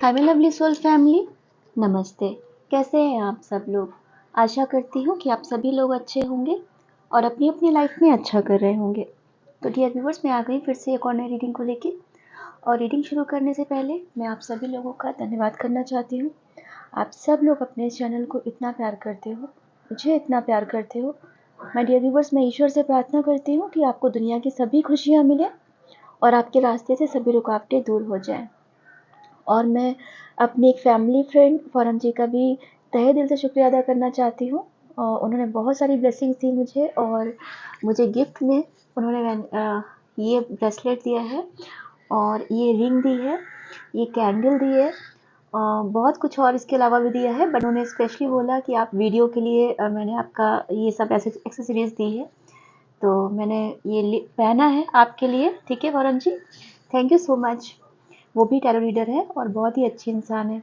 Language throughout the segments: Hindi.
Hi my lovely soul family, namaste. कैसे हैं आप सब लोग? आशा करती हूँ कि आप सभी लोग अच्छे होंगे और अपनी अपनी लाइफ में अच्छा कर रहे होंगे। तो डियर व्यूवर्स, मैं आ गई फिर से एक और नई रीडिंग को लेके। और रीडिंग शुरू करने से पहले मैं आप सभी लोगों का धन्यवाद करना चाहती हूँ। आप सब लोग अपने इस चैनल को इतना प्यार करते हो, मुझे इतना प्यार करते हो। माय डियर व्यूवर्स, मैं ईश्वर से प्रार्थना करती हूँ कि आपको दुनिया की सभी खुशियाँ मिले और आपके रास्ते से सभी रुकावटें दूर हो जाएं। और मैं अपनी एक फैमिली फ्रेंड फौरन जी का भी तहे दिल से शुक्रिया अदा करना चाहती हूँ। उन्होंने बहुत सारी ब्लेसिंग्स दी मुझे और मुझे गिफ्ट में उन्होंने ये ब्रेसलेट दिया है और ये रिंग दी है, ये कैंडल दी है, बहुत कुछ और इसके अलावा भी दिया है। बट उन्होंने स्पेशली बोला कि आप वीडियो के लिए मैंने आपका ये सब ऐसे एक्सेसरीज दी है, तो मैंने ये पहना है आपके लिए। ठीक है फौरन जी, थैंक यू सो मच। वो भी टैरो रीडर है और बहुत ही अच्छी इंसान है।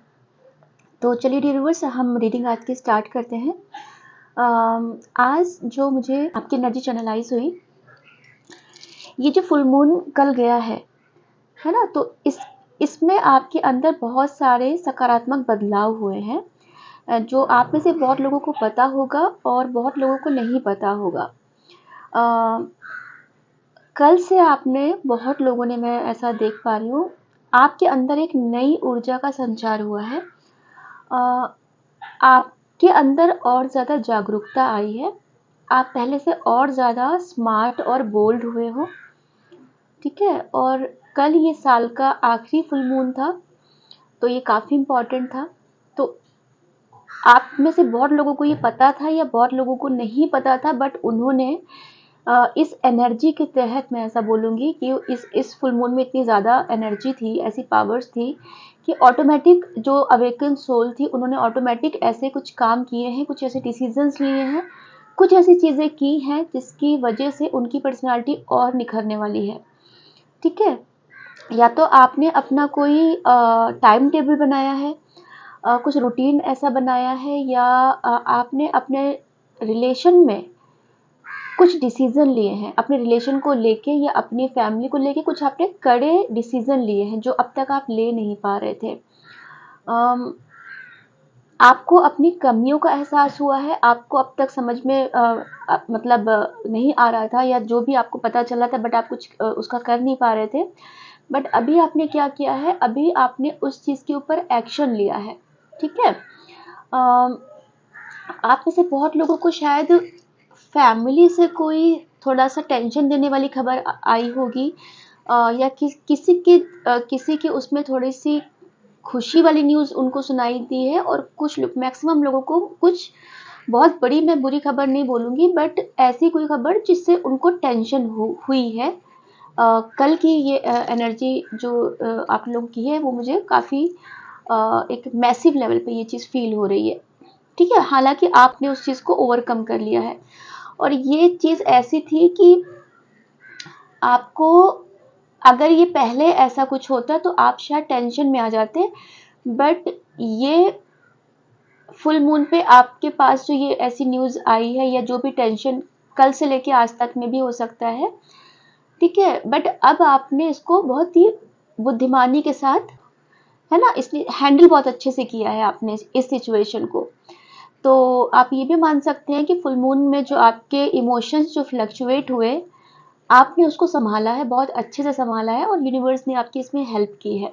तो चलिए डियर व्यूअर्स, हम रीडिंग आज की स्टार्ट करते हैं। आज जो मुझे आपकी एनर्जी चैनलाइज हुई, ये जो फुल मून कल गया है ना, तो इसमें आपके अंदर बहुत सारे सकारात्मक बदलाव हुए हैं जो आप में से बहुत लोगों को पता होगा और बहुत लोगों को नहीं पता होगा। कल से आपने बहुत लोगों ने, मैं ऐसा देख पा रही हूँ, आपके अंदर एक नई ऊर्जा का संचार हुआ है। आपके अंदर और ज़्यादा जागरूकता आई है। आप पहले से और ज़्यादा स्मार्ट और बोल्ड हुए हो। ठीक है, और कल ये साल का आखिरी फुल मून था, तो ये काफ़ी इम्पोर्टेंट था। तो आप में से बहुत लोगों को ये पता था या बहुत लोगों को नहीं पता था, बट उन्होंने इस एनर्जी के तहत, मैं ऐसा बोलूँगी कि इस फुल मून में इतनी ज़्यादा एनर्जी थी, ऐसी पावर्स थी कि ऑटोमेटिक जो अवेकन सोल थी, उन्होंने ऑटोमेटिक ऐसे कुछ काम किए हैं, कुछ ऐसे डिसीजंस लिए हैं, कुछ ऐसी चीज़ें की हैं जिसकी वजह से उनकी पर्सनालिटी और निखरने वाली है। ठीक है, या तो आपने अपना कोई टाइम टेबल बनाया है, कुछ रूटीन ऐसा बनाया है, या आपने अपने रिलेशन में कुछ डिसीजन लिए हैं, अपने रिलेशन को लेके या अपनी फैमिली को लेके कुछ आपने कड़े डिसीजन लिए हैं जो अब तक आप ले नहीं पा रहे थे। आपको अपनी कमियों का एहसास हुआ है, आपको अब तक समझ में मतलब नहीं आ रहा था, या जो भी आपको पता चला था बट आप कुछ उसका कर नहीं पा रहे थे। बट अभी आपने क्या किया है, अभी आपने उस चीज़ के ऊपर एक्शन लिया है। ठीक है, आप में से बहुत लोगों को शायद फैमिली से कोई थोड़ा सा टेंशन देने वाली खबर आई होगी, या किसी के उसमें थोड़ी सी खुशी वाली न्यूज़ उनको सुनाई दी है। और कुछ लोग, मैक्सिमम लोगों को कुछ बहुत बड़ी, मैं बुरी खबर नहीं बोलूँगी, बट ऐसी कोई खबर जिससे उनको टेंशन हुई है। कल की ये एनर्जी जो आप लोगों की है, वो मुझे काफ़ी एक मैसिव लेवल पे ये चीज़ फील हो रही है। ठीक है, हालांकि आपने उस चीज़ को ओवरकम कर लिया है। और ये चीज़ ऐसी थी कि आपको, अगर ये पहले ऐसा कुछ होता तो आप शायद टेंशन में आ जाते, बट ये फुल मून पे आपके पास जो ये ऐसी न्यूज़ आई है, या जो भी टेंशन कल से लेके आज तक में भी हो सकता है, ठीक है, बट अब आपने इसको बहुत ही बुद्धिमानी के साथ, है ना, इसलिए हैंडल बहुत अच्छे से किया है आपने इस सिचुएशन को। तो आप ये भी मान सकते हैं कि फुल मून में जो आपके इमोशंस जो फ्लक्चुएट हुए, आपने उसको संभाला है, बहुत अच्छे से संभाला है, और यूनिवर्स ने आपकी इसमें हेल्प की है।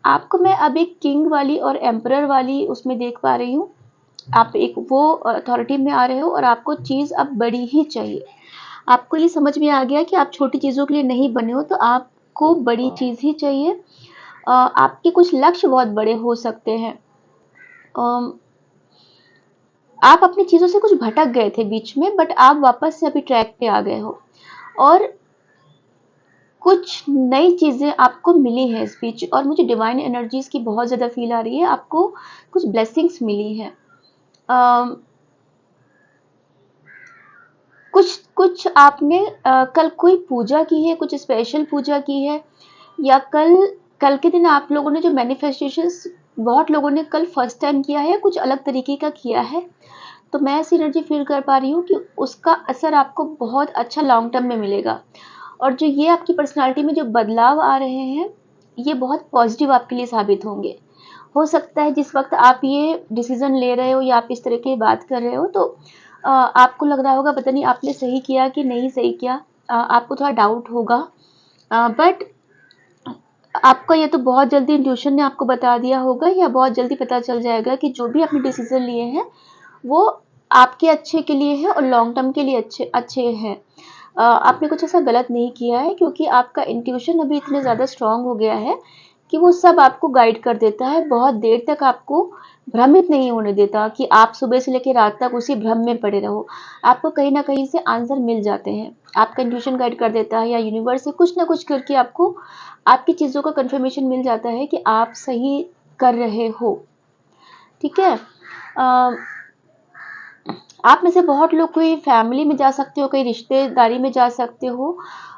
आपको मैं अब एक किंग वाली और एम्परर वाली उसमें देख पा रही हूँ। आप एक वो अथॉरिटी में आ रहे हो और आपको चीज़ अब बड़ी ही चाहिए। आपको ये समझ में आ गया कि आप छोटी चीज़ों के लिए नहीं बने हो, तो आपको बड़ी चीज़ ही चाहिए। आपके कुछ लक्ष्य बहुत बड़े हो सकते हैं। आप अपनी चीज़ों से कुछ भटक गए थे बीच में, बट आप वापस से अभी ट्रैक पे आ गए हो, और कुछ नई चीज़ें आपको मिली हैं इस बीच। और मुझे डिवाइन एनर्जीज की बहुत ज़्यादा फील आ रही है, आपको कुछ ब्लेसिंग्स मिली हैं। कुछ आपने कल कोई पूजा की है, कुछ स्पेशल पूजा की है, या कल के दिन आप लोगों ने जो मैनिफेस्टेशंस, बहुत लोगों ने कल फर्स्ट टाइम किया है, कुछ अलग तरीके का किया है। तो मैं ऐसी एनर्जी फील कर पा रही हूँ कि उसका असर आपको बहुत अच्छा लॉन्ग टर्म में मिलेगा। और जो ये आपकी पर्सनालिटी में जो बदलाव आ रहे हैं, ये बहुत पॉजिटिव आपके लिए साबित होंगे। हो सकता है जिस वक़्त आप ये डिसीज़न ले रहे हो या आप इस तरह की बात कर रहे हो, तो आपको लग रहा होगा पता नहीं आपने सही किया कि नहीं सही किया, आपको थोड़ा डाउट होगा। बट आपका ये तो बहुत जल्दी इंट्यूशन ने आपको बता दिया होगा या बहुत जल्दी पता चल जाएगा कि जो भी आपने डिसीज़न लिए हैं, वो आपके अच्छे के लिए है और लॉन्ग टर्म के लिए अच्छे अच्छे हैं। आपने कुछ ऐसा गलत नहीं किया है, क्योंकि आपका इंट्यूशन अभी इतना ज़्यादा स्ट्रांग हो गया है कि वो सब आपको गाइड कर देता है, बहुत देर तक आपको भ्रमित नहीं होने देता कि आप सुबह से लेकर रात तक उसी भ्रम में पड़े रहो। आपको कहीं ना कहीं से आंसर मिल जाते हैं, आपका इंट्यूशन गाइड कर देता है या यूनिवर्स से कुछ ना कुछ करके आपको आपकी चीज़ों का कंफर्मेशन मिल जाता है कि आप सही कर रहे हो। ठीक है। आप में से बहुत लोग कोई फैमिली में जा सकते हो, कई रिश्तेदारी में जा सकते हो।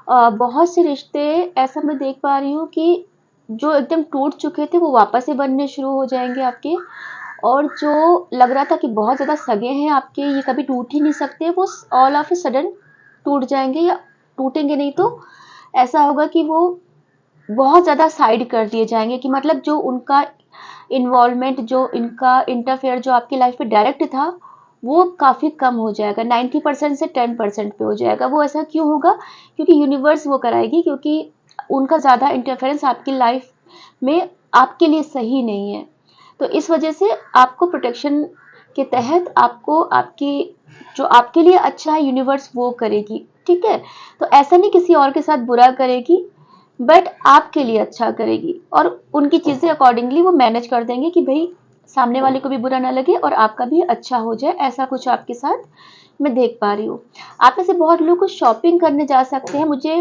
बहुत से रिश्ते ऐसा मैं देख पा रही हूँ कि जो एकदम टूट चुके थे वो वापस से बनने शुरू हो जाएंगे आपके, और जो लग रहा था कि बहुत ज़्यादा सगे हैं आपके, ये कभी टूट ही नहीं सकते, वो ऑल ऑफ ए सडन टूट जाएंगे, या टूटेंगे नहीं तो ऐसा होगा कि वो बहुत ज़्यादा साइड कर दिए जाएंगे, कि मतलब जो उनका इन्वॉल्वमेंट, जो इनका इंटरफेयर जो आपकी लाइफ में डायरेक्ट था, वो काफ़ी कम हो जाएगा, 90% से 10% पे हो जाएगा। वो ऐसा क्यों होगा? क्योंकि यूनिवर्स वो कराएगी, क्योंकि उनका ज़्यादा इंटरफेरेंस आपकी लाइफ में आपके लिए सही नहीं है। तो इस वजह से आपको प्रोटेक्शन के तहत आपको आपकी जो आपके लिए अच्छा है यूनिवर्स वो करेगी। ठीक है। तो ऐसा नहीं किसी और के साथ बुरा करेगी, बट आपके लिए अच्छा करेगी, और उनकी चीज़ें अकॉर्डिंगली वो मैनेज कर देंगे कि भाई सामने वाले को भी बुरा ना लगे और आपका भी अच्छा हो जाए। ऐसा कुछ आपके साथ मैं देख पा रही हूँ। आप में से बहुत लोग शॉपिंग करने जा सकते हैं, मुझे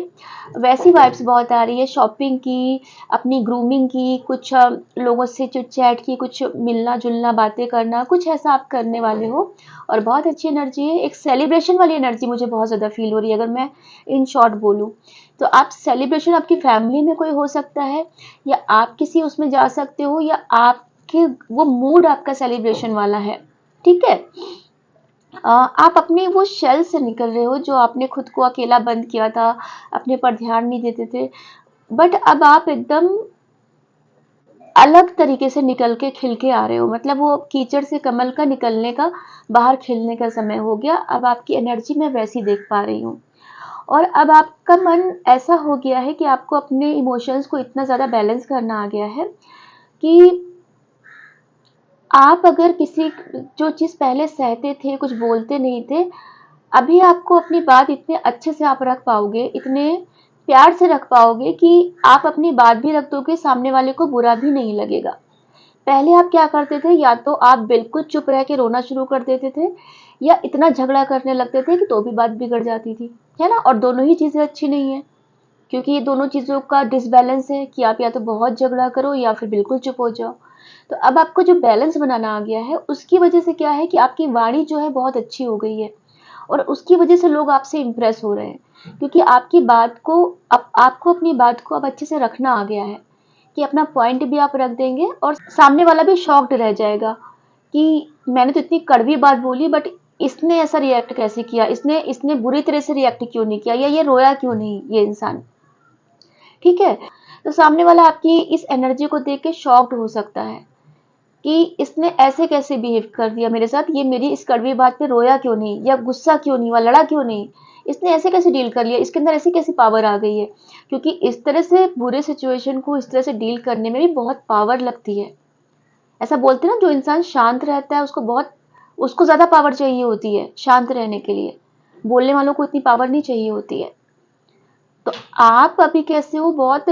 वैसी वाइब्स बहुत आ रही है, शॉपिंग की, अपनी ग्रूमिंग की, कुछ लोगों से चिट चैट की, कुछ मिलना जुलना, बातें करना, कुछ ऐसा आप करने वाले हो, और बहुत अच्छी एनर्जी है। एक सेलिब्रेशन वाली एनर्जी मुझे बहुत ज़्यादा फील हो रही है, अगर मैं इन शॉर्ट बोलूँ तो। आप सेलिब्रेशन आपकी फैमिली में कोई हो सकता है, या आप किसी उसमें जा सकते हो, या आपके वो मूड आपका सेलिब्रेशन वाला है। ठीक है। आप अपने वो शेल से निकल रहे हो, जो आपने खुद को अकेला बंद किया था, अपने पर ध्यान नहीं देते थे, बट अब आप एकदम अलग तरीके से निकल के खिल के आ रहे हो। मतलब वो कीचड़ से कमल का निकलने का, बाहर खिलने का समय हो गया। अब आपकी एनर्जी मैं वैसी देख पा रही हूँ, और अब आपका मन ऐसा हो गया है कि आपको अपने इमोशंस को इतना ज़्यादा बैलेंस करना आ गया है कि आप अगर किसी जो चीज़ पहले सहते थे, कुछ बोलते नहीं थे, अभी आपको अपनी बात इतने अच्छे से आप रख पाओगे, इतने प्यार से रख पाओगे कि आप अपनी बात भी रख दोगे, सामने वाले को बुरा भी नहीं लगेगा। पहले आप क्या करते थे, या तो आप बिल्कुल चुप रह के रोना शुरू कर देते थे, या इतना झगड़ा करने लगते थे कि तो भी बात बिगड़ जाती थी, है ना? और दोनों ही चीज़ें अच्छी नहीं है, क्योंकि ये दोनों चीज़ों का डिसबैलेंस है कि आप या तो बहुत झगड़ा करो या फिर बिल्कुल चुप हो जाओ। तो अब आपको जो बैलेंस बनाना आ गया है, उसकी वजह से क्या है कि आपकी वाणी जो है बहुत अच्छी हो गई है, और उसकी वजह से लोग आपसे इम्प्रेस हो रहे हैं, क्योंकि आपकी बात को अब आपको अपनी बात को अब अच्छे से रखना आ गया है, कि अपना पॉइंट भी आप रख देंगे और सामने वाला भी शॉक्ड रह जाएगा कि मैंने तो इतनी कड़वी बात बोली, बट इसने ऐसा रिएक्ट कैसे किया, इसने इसने बुरी तरह से रिएक्ट क्यों नहीं किया, या ये रोया क्यों नहीं ये इंसान। ठीक है। तो सामने वाला आपकी इस एनर्जी को देख के शॉक्ड हो सकता है कि इसने ऐसे कैसे बिहेव कर दिया मेरे साथ, ये मेरी इस कड़वी बात पे रोया क्यों नहीं, या गुस्सा क्यों नहीं हुआ, लड़ा क्यों नहीं, इसने ऐसे कैसे डील कर लिया, इसके अंदर ऐसी कैसी पावर आ गई है। क्योंकि इस तरह से बुरे सिचुएशन को इस तरह से डील करने में भी बहुत पावर लगती है। ऐसा बोलते हैं ना, जो इंसान शांत रहता है उसको ज़्यादा पावर चाहिए होती है शांत रहने के लिए, बोलने वालों को इतनी पावर नहीं चाहिए होती है। तो आप अभी कैसे हो, बहुत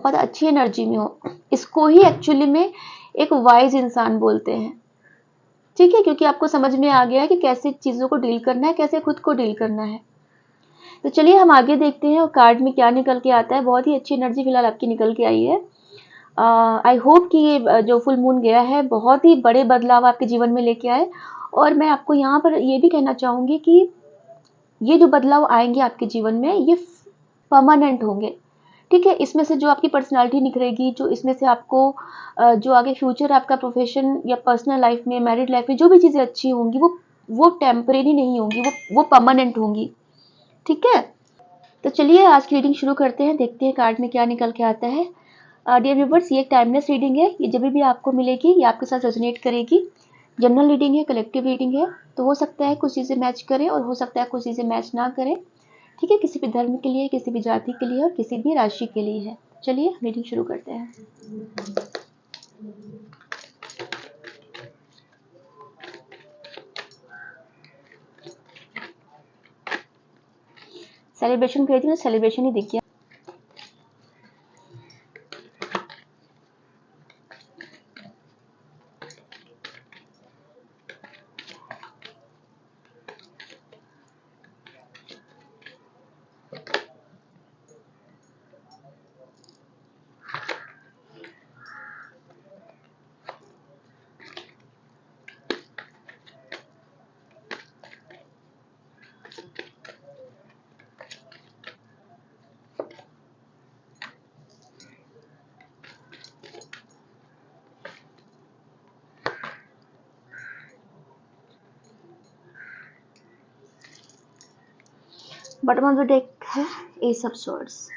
अच्छी एनर्जी में हो। इसको ही एक्चुअली में एक वाइज इंसान बोलते हैं। ठीक है। क्योंकि आपको समझ में आ गया है कि कैसे चीज़ों को डील करना है, कैसे खुद को डील करना है। तो चलिए हम आगे देखते हैं और कार्ड में क्या निकल के आता है। बहुत ही अच्छी एनर्जी फिलहाल आपकी निकल के आई है। आई होप कि ये जो फुल मून गया है बहुत ही बड़े बदलाव आपके जीवन में लेके आए, और मैं आपको यहाँ पर ये भी कहना चाहूँगी कि ये जो बदलाव आएंगे आपके जीवन में, ये परमानेंट होंगे। ठीक है। इसमें से जो आपकी पर्सनालिटी निखरेगी, जो इसमें से आपको जो आगे फ्यूचर आपका प्रोफेशन या पर्सनल लाइफ में, मैरिड लाइफ में जो भी चीज़ें अच्छी होंगी, वो टेम्परेरी नहीं होंगी, वो परमानेंट होंगी। ठीक है। तो चलिए आज की रीडिंग शुरू करते हैं, देखते हैं कार्ड में क्या निकल के आता है। डियर व्यूवर्स, ये एक टाइमलेस रीडिंग है, ये जब भी आपको मिलेगी ये आपके साथ रेजोनेट करेगी। जनरल रीडिंग है, कलेक्टिव रीडिंग है, तो हो सकता है कुछ चीज़ें मैच करें और हो सकता है कुछ चीज़ें मैच ना करें। ठीक है, किसी भी धर्म के लिए, किसी भी जाति के लिए और किसी भी राशि के लिए है। चलिए रीडिंग शुरू करते हैं। सेलिब्रेशन करी थी ना, सेलिब्रेशन ही दिख गया। बॉटम ऑफ द डेक है एस ऑफ स्वॉर्ड्स।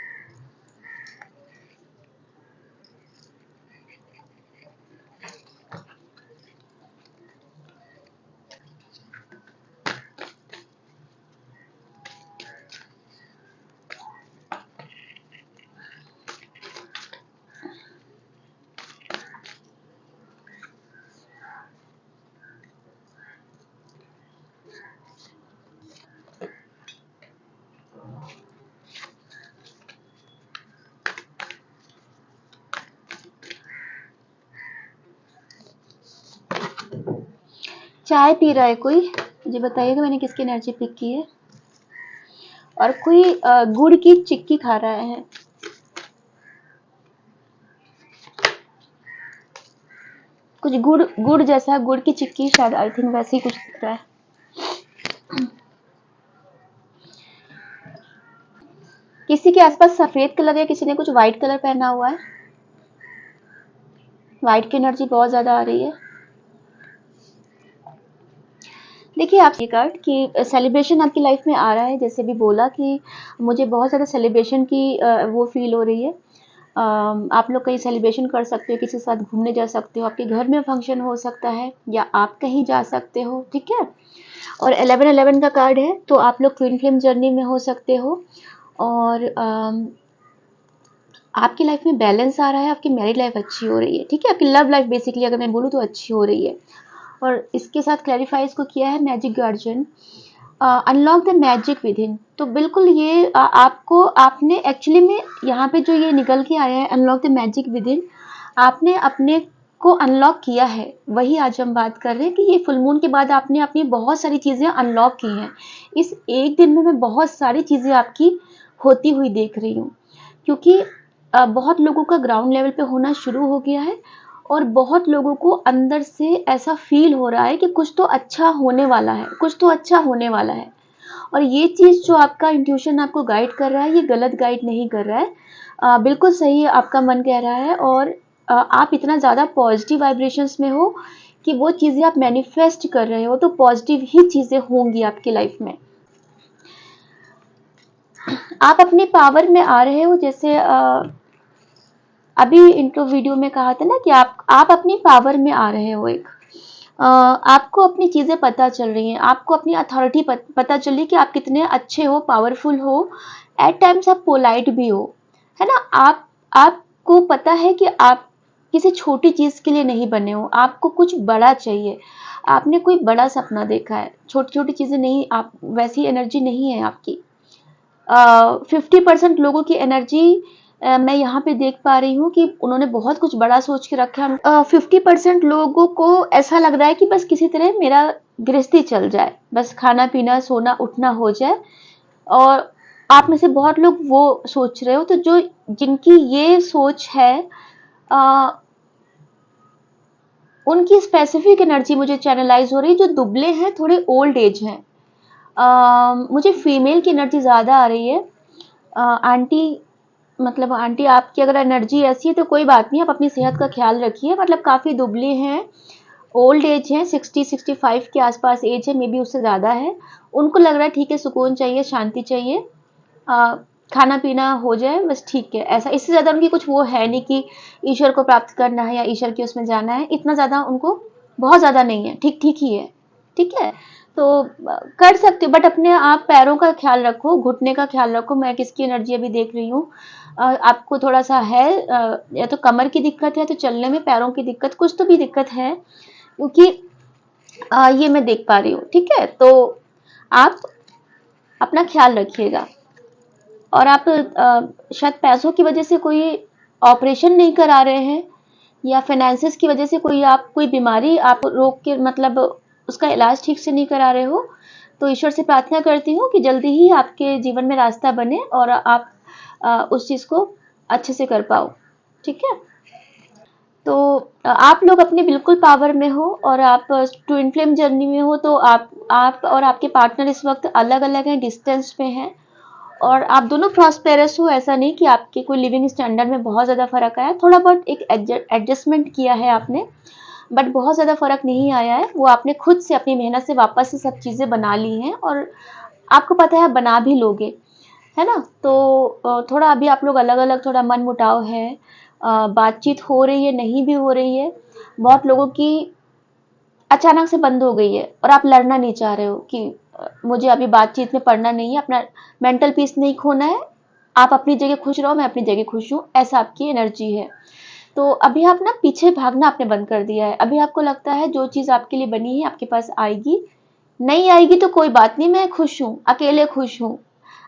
चाय पी रहा है कोई, मुझे बताइएगा मैंने किसकी एनर्जी पिक की है। और कोई गुड़ की चिक्की खा रहा है। कुछ गुड़ गुड़ जैसा, गुड़ की चिक्की शायद, आई थिंक वैसे ही कुछ दिख रहा है। किसी के आसपास सफेद कलर है, किसी ने कुछ व्हाइट कलर पहना हुआ है। व्हाइट की एनर्जी बहुत ज्यादा आ रही है। देखिए आप ये कार्ड कि सेलिब्रेशन आपकी लाइफ में आ रहा है, जैसे भी बोला कि मुझे बहुत ज़्यादा सेलिब्रेशन की वो फील हो रही है। आप लोग कहीं सेलिब्रेशन कर सकते हो, किसी के साथ घूमने जा सकते हो, आपके घर में फंक्शन हो सकता है या आप कहीं जा सकते हो। ठीक है, और 11-11 का कार्ड है, तो आप लोग ट्विन फ्लेम जर्नी में हो सकते हो। और आपकी लाइफ में बैलेंस आ रहा है, आपकी मैरिड लाइफ अच्छी हो रही है। ठीक है, आपकी लव लाइफ बेसिकली अगर मैं बोलूँ तो अच्छी हो रही है। और इसके साथ क्लैरिफाई इसको किया है magic guardian, unlock the magic with in. तो बिल्कुल ये आपको, आपने एक्चुअली में यहाँ पे जो ये निकल के आया है unlock the magic with in, आपने अपने को अनलॉक किया है। वही आज हम बात कर रहे हैं कि ये फुल मून के बाद आपने अपनी बहुत सारी चीज़ें अनलॉक की हैं। इस एक दिन में मैं बहुत सारी चीज़ें आपकी होती हुई देख रही हूँ, क्योंकि बहुत लोगों का ग्राउंड लेवल पे होना शुरू हो गया है और बहुत लोगों को अंदर से ऐसा फील हो रहा है कि कुछ तो अच्छा होने वाला है, कुछ तो अच्छा होने वाला है। और ये चीज़ जो आपका इंट्यूशन आपको गाइड कर रहा है, ये गलत गाइड नहीं कर रहा है, बिल्कुल सही आपका मन कह रहा है। और आप इतना ज़्यादा पॉजिटिव वाइब्रेशंस में हो कि वो चीज़ें आप मैनिफेस्ट कर रहे हो, तो पॉजिटिव ही चीज़ें होंगी आपकी लाइफ में। आप अपने पावर में आ रहे हो, जैसे अभी इंट्रो वीडियो में कहा था ना कि आप अपनी पावर में आ रहे हो। एक आपको अपनी चीज़ें पता चल रही हैं, आपको अपनी अथॉरिटी पता चल रही है कि आप कितने अच्छे हो, पावरफुल हो, एट टाइम्स आप पोलाइट भी हो, है ना। आपको पता है कि आप किसी छोटी चीज़ के लिए नहीं बने हो, आपको कुछ बड़ा चाहिए, आपने कोई बड़ा सपना देखा है। छोटी छोटी चीज़ें नहीं, आप वैसी एनर्जी नहीं है आपकी। 50% लोगों की एनर्जी मैं यहाँ पे देख पा रही हूँ कि उन्होंने बहुत कुछ बड़ा सोच के रखा है। 50% लोगों को ऐसा लग रहा है कि बस किसी तरह मेरा गृहस्थी चल जाए, बस खाना पीना सोना उठना हो जाए। और आप में से बहुत लोग वो सोच रहे हो, तो जो जिनकी ये सोच है उनकी स्पेसिफिक एनर्जी मुझे चैनलाइज हो रही है, जो दुबले हैं, थोड़े ओल्ड एज हैं। मुझे फीमेल की एनर्जी ज़्यादा आ रही है। आंटी, मतलब आंटी आपकी अगर एनर्जी ऐसी है तो कोई बात नहीं, आप अपनी सेहत का ख्याल रखिए। मतलब काफ़ी दुबले हैं, ओल्ड एज हैं, 60-65 के आसपास एज है, मे बी उससे ज़्यादा है। उनको लग रहा है ठीक है, सुकून चाहिए, शांति चाहिए। खाना पीना हो जाए बस ठीक है, ऐसा इससे ज़्यादा उनकी कुछ वो है नहीं कि ईश्वर को प्राप्त करना है या ईश्वर के उसमें जाना है, इतना ज़्यादा उनको बहुत ज़्यादा नहीं है, ठीक-ठीक ही है, ठीक है? तो कर सकते हो बट अपने आप पैरों का ख्याल रखो, घुटने का ख्याल रखो, मैं किसकी एनर्जी अभी देख रही हूँ। आपको थोड़ा-सा है या तो कमर की दिक्कत है, तो चलने में पैरों की दिक्कत, कुछ तो भी दिक्कत है क्योंकि ये मैं देख पा रही हूँ, ठीक है? तो आप अपना ख्याल रखिएगा और आप शायद पैसों की वजह से कोई ऑपरेशन नहीं करा रहे हैं या फाइनेंसिस की वजह से कोई बीमारी आप रोक के मतलब उसका इलाज ठीक से नहीं करा रहे हो, तो ईश्वर से प्रार्थना करती हूँ कि जल्दी ही आपके जीवन में रास्ता बने और आप उस चीज़ को अच्छे से कर पाओ, ठीक है? तो आप लोग अपने बिल्कुल पावर में हो और आप ट्विन फ्लेम जर्नी में हो, तो आप और आपके पार्टनर इस वक्त अलग-अलग हैं, डिस्टेंस पे हैं और आप दोनों प्रॉस्पेरस हो, ऐसा नहीं कि आपके कोई लिविंग स्टैंडर्ड में बहुत ज़्यादा फ़र्क आया है, थोड़ा बहुत एक एडजस्टमेंट किया है आपने, बट बहुत ज़्यादा फ़र्क नहीं आया है, वो आपने खुद से अपनी मेहनत से वापस से सब चीज़ें बना ली हैं और आपको पता है बना भी लोगे, है ना? तो थोड़ा अभी आप लोग अलग-अलग थोड़ा मन-मुटाव है, बातचीत हो रही है, नहीं भी हो रही है, बहुत लोगों की अचानक से बंद हो गई है और आप लड़ना नहीं चाह रहे हो कि मुझे अभी बातचीत में पड़ना नहीं है, अपना मेंटल पीस नहीं खोना है, आप अपनी जगह खुश रहो, मैं अपनी जगह खुश हूँ, ऐसा आपकी एनर्जी है। तो अभी आप ना पीछे भागना आपने बंद कर दिया है, अभी आपको लगता है जो चीज़ आपके लिए बनी है आपके पास आएगी, नहीं आएगी तो कोई बात नहीं, मैं खुश हूँ, अकेले खुश हूँ।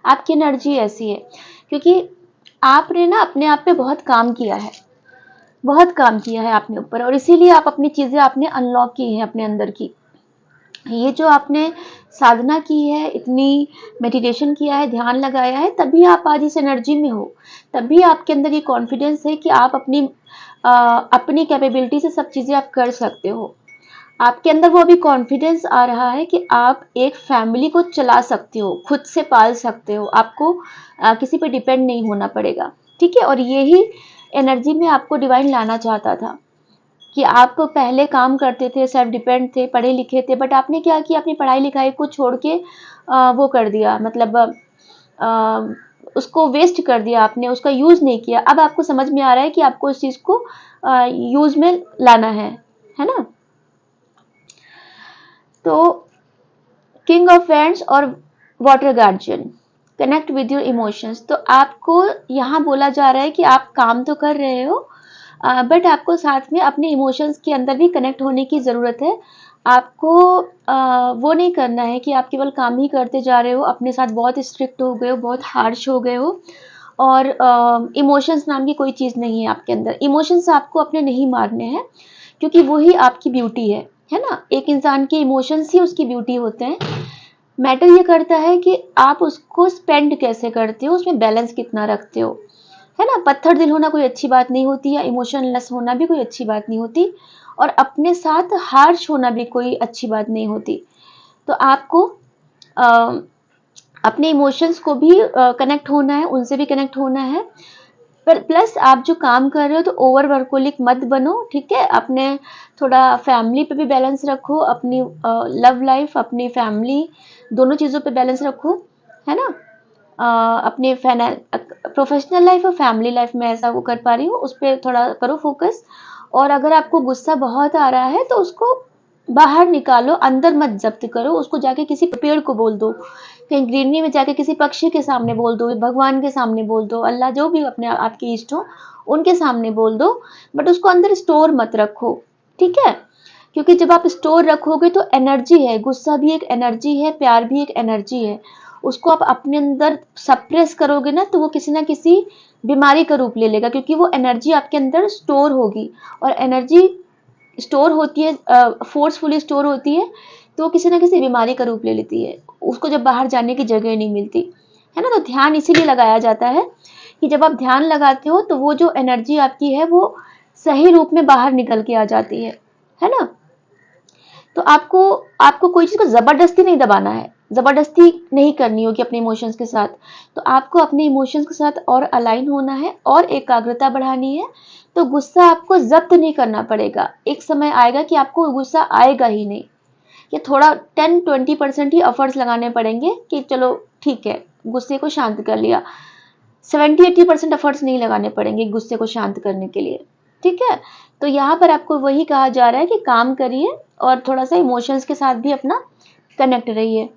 आपकी एनर्जी ऐसी है क्योंकि आपने ना अपने आप पे बहुत काम किया है, बहुत काम किया है आपने ऊपर और इसीलिए आप अपनी चीज़ें आपने अनलॉक की हैं अपने अंदर की। ये जो आपने साधना की है, इतनी मेडिटेशन किया है, ध्यान लगाया है, तभी आप आज इस एनर्जी में हो, तभी आपके अंदर ये कॉन्फिडेंस है कि आप अपनी कैपेबिलिटी से सब चीज़ें आप कर सकते हो। आपके अंदर वो अभी कॉन्फिडेंस आ रहा है कि आप एक फैमिली को चला सकते हो, खुद से पाल सकते हो, आपको किसी पे डिपेंड नहीं होना पड़ेगा, ठीक है? और यही एनर्जी में आपको डिवाइन लाना चाहता था कि आप पहले काम करते थे, सेल्फ डिपेंड थे, पढ़े लिखे थे, बट आपने क्या किया, अपनी पढ़ाई लिखाई को छोड़ के वो कर दिया, मतलब उसको वेस्ट कर दिया आपने, उसका यूज़ नहीं किया। अब आपको समझ में आ रहा है कि आपको उस चीज़ को यूज़ में लाना है ना? तो किंग ऑफ वैंड्स और water guardian, connect with your emotions. तो आपको यहाँ बोला जा रहा है कि आप काम तो कर रहे हो, बट आपको साथ में अपने इमोशंस के अंदर भी कनेक्ट होने की ज़रूरत है। आपको वो नहीं करना है कि आप केवल काम ही करते जा रहे हो, अपने साथ बहुत स्ट्रिक्ट हो गए हो, बहुत हार्श हो गए हो और इमोशंस नाम की कोई चीज़ नहीं है आपके अंदर। इमोशंस आपको अपने नहीं मारने हैं क्योंकि वही आपकी ब्यूटी है ना? एक इंसान के इमोशंस ही उसकी ब्यूटी होते हैं। मैटर ये करता है कि आप उसको स्पेंड कैसे करते हो, उसमें बैलेंस कितना रखते हो, है ना? पत्थर दिल होना कोई अच्छी बात नहीं होती या इमोशनलेस होना भी कोई अच्छी बात नहीं होती और अपने साथ हार्श होना भी कोई अच्छी बात नहीं होती। तो आपको अ, अपने इमोशंस को भी कनेक्ट होना है, उनसे भी कनेक्ट होना है। पर प्लस आप जो काम कर रहे हो तो ओवर वर्कोलिक मत बनो, ठीक है? अपने थोड़ा फैमिली पे भी बैलेंस रखो, अपनी लव लाइफ, अपनी फैमिली, दोनों चीज़ों पे बैलेंस रखो, है ना? अपने प्रोफेशनल लाइफ और फैमिली लाइफ में ऐसा वो कर पा रही हूँ, उस पर थोड़ा करो फोकस। और अगर आपको गुस्सा बहुत आ रहा है तो उसको बाहर निकालो, अंदर मत जब्त करो, उसको जाके किसी पेड़ को बोल दो, कहीं ग्रीनरी में जाके किसी पक्षी के सामने बोल दो, भगवान के सामने बोल दो, अल्लाह जो भी अपने आपके इष्ट हो उनके सामने बोल दो, बट उसको अंदर स्टोर मत रखो, ठीक है? क्योंकि जब आप स्टोर रखोगे तो एनर्जी है, गुस्सा भी एक एनर्जी है, प्यार भी एक एनर्जी है, उसको आप अपने अंदर सप्रेस करोगे ना तो वो किसी ना किसी बीमारी का रूप ले लेगा क्योंकि वो एनर्जी आपके अंदर स्टोर होगी और एनर्जी स्टोर होती है, फोर्सफुली स्टोर होती है, तो वो किसी ना किसी बीमारी का रूप ले लेती है, उसको जब बाहर जाने की जगह नहीं मिलती, है ना? तो ध्यान इसीलिए लगाया जाता है कि जब आप ध्यान लगाते हो तो वो जो एनर्जी आपकी है वो सही रूप में बाहर निकल के आ जाती है ना? तो आपको आपको कोई चीज़ को ज़बरदस्ती नहीं दबाना है, ज़बरदस्ती नहीं करनी होगी अपने इमोशंस के साथ। तो आपको अपने इमोशंस के साथ और अलाइन होना है और एकाग्रता बढ़ानी है, तो गुस्सा आपको ज़ब्त नहीं करना पड़ेगा। एक समय आएगा कि आपको गुस्सा आएगा ही नहीं, ये थोड़ा 10-20% ही एफर्ट्स लगाने पड़ेंगे कि चलो ठीक है, गुस्से को शांत कर लिया। 70-80% एफर्ट्स नहीं लगाने पड़ेंगे गुस्से को शांत करने के लिए, ठीक है। तो यहाँ पर आपको वही कहा जा रहा है कि काम करिए और थोड़ा सा इमोशंस के साथ भी अपना कनेक्ट रहिए।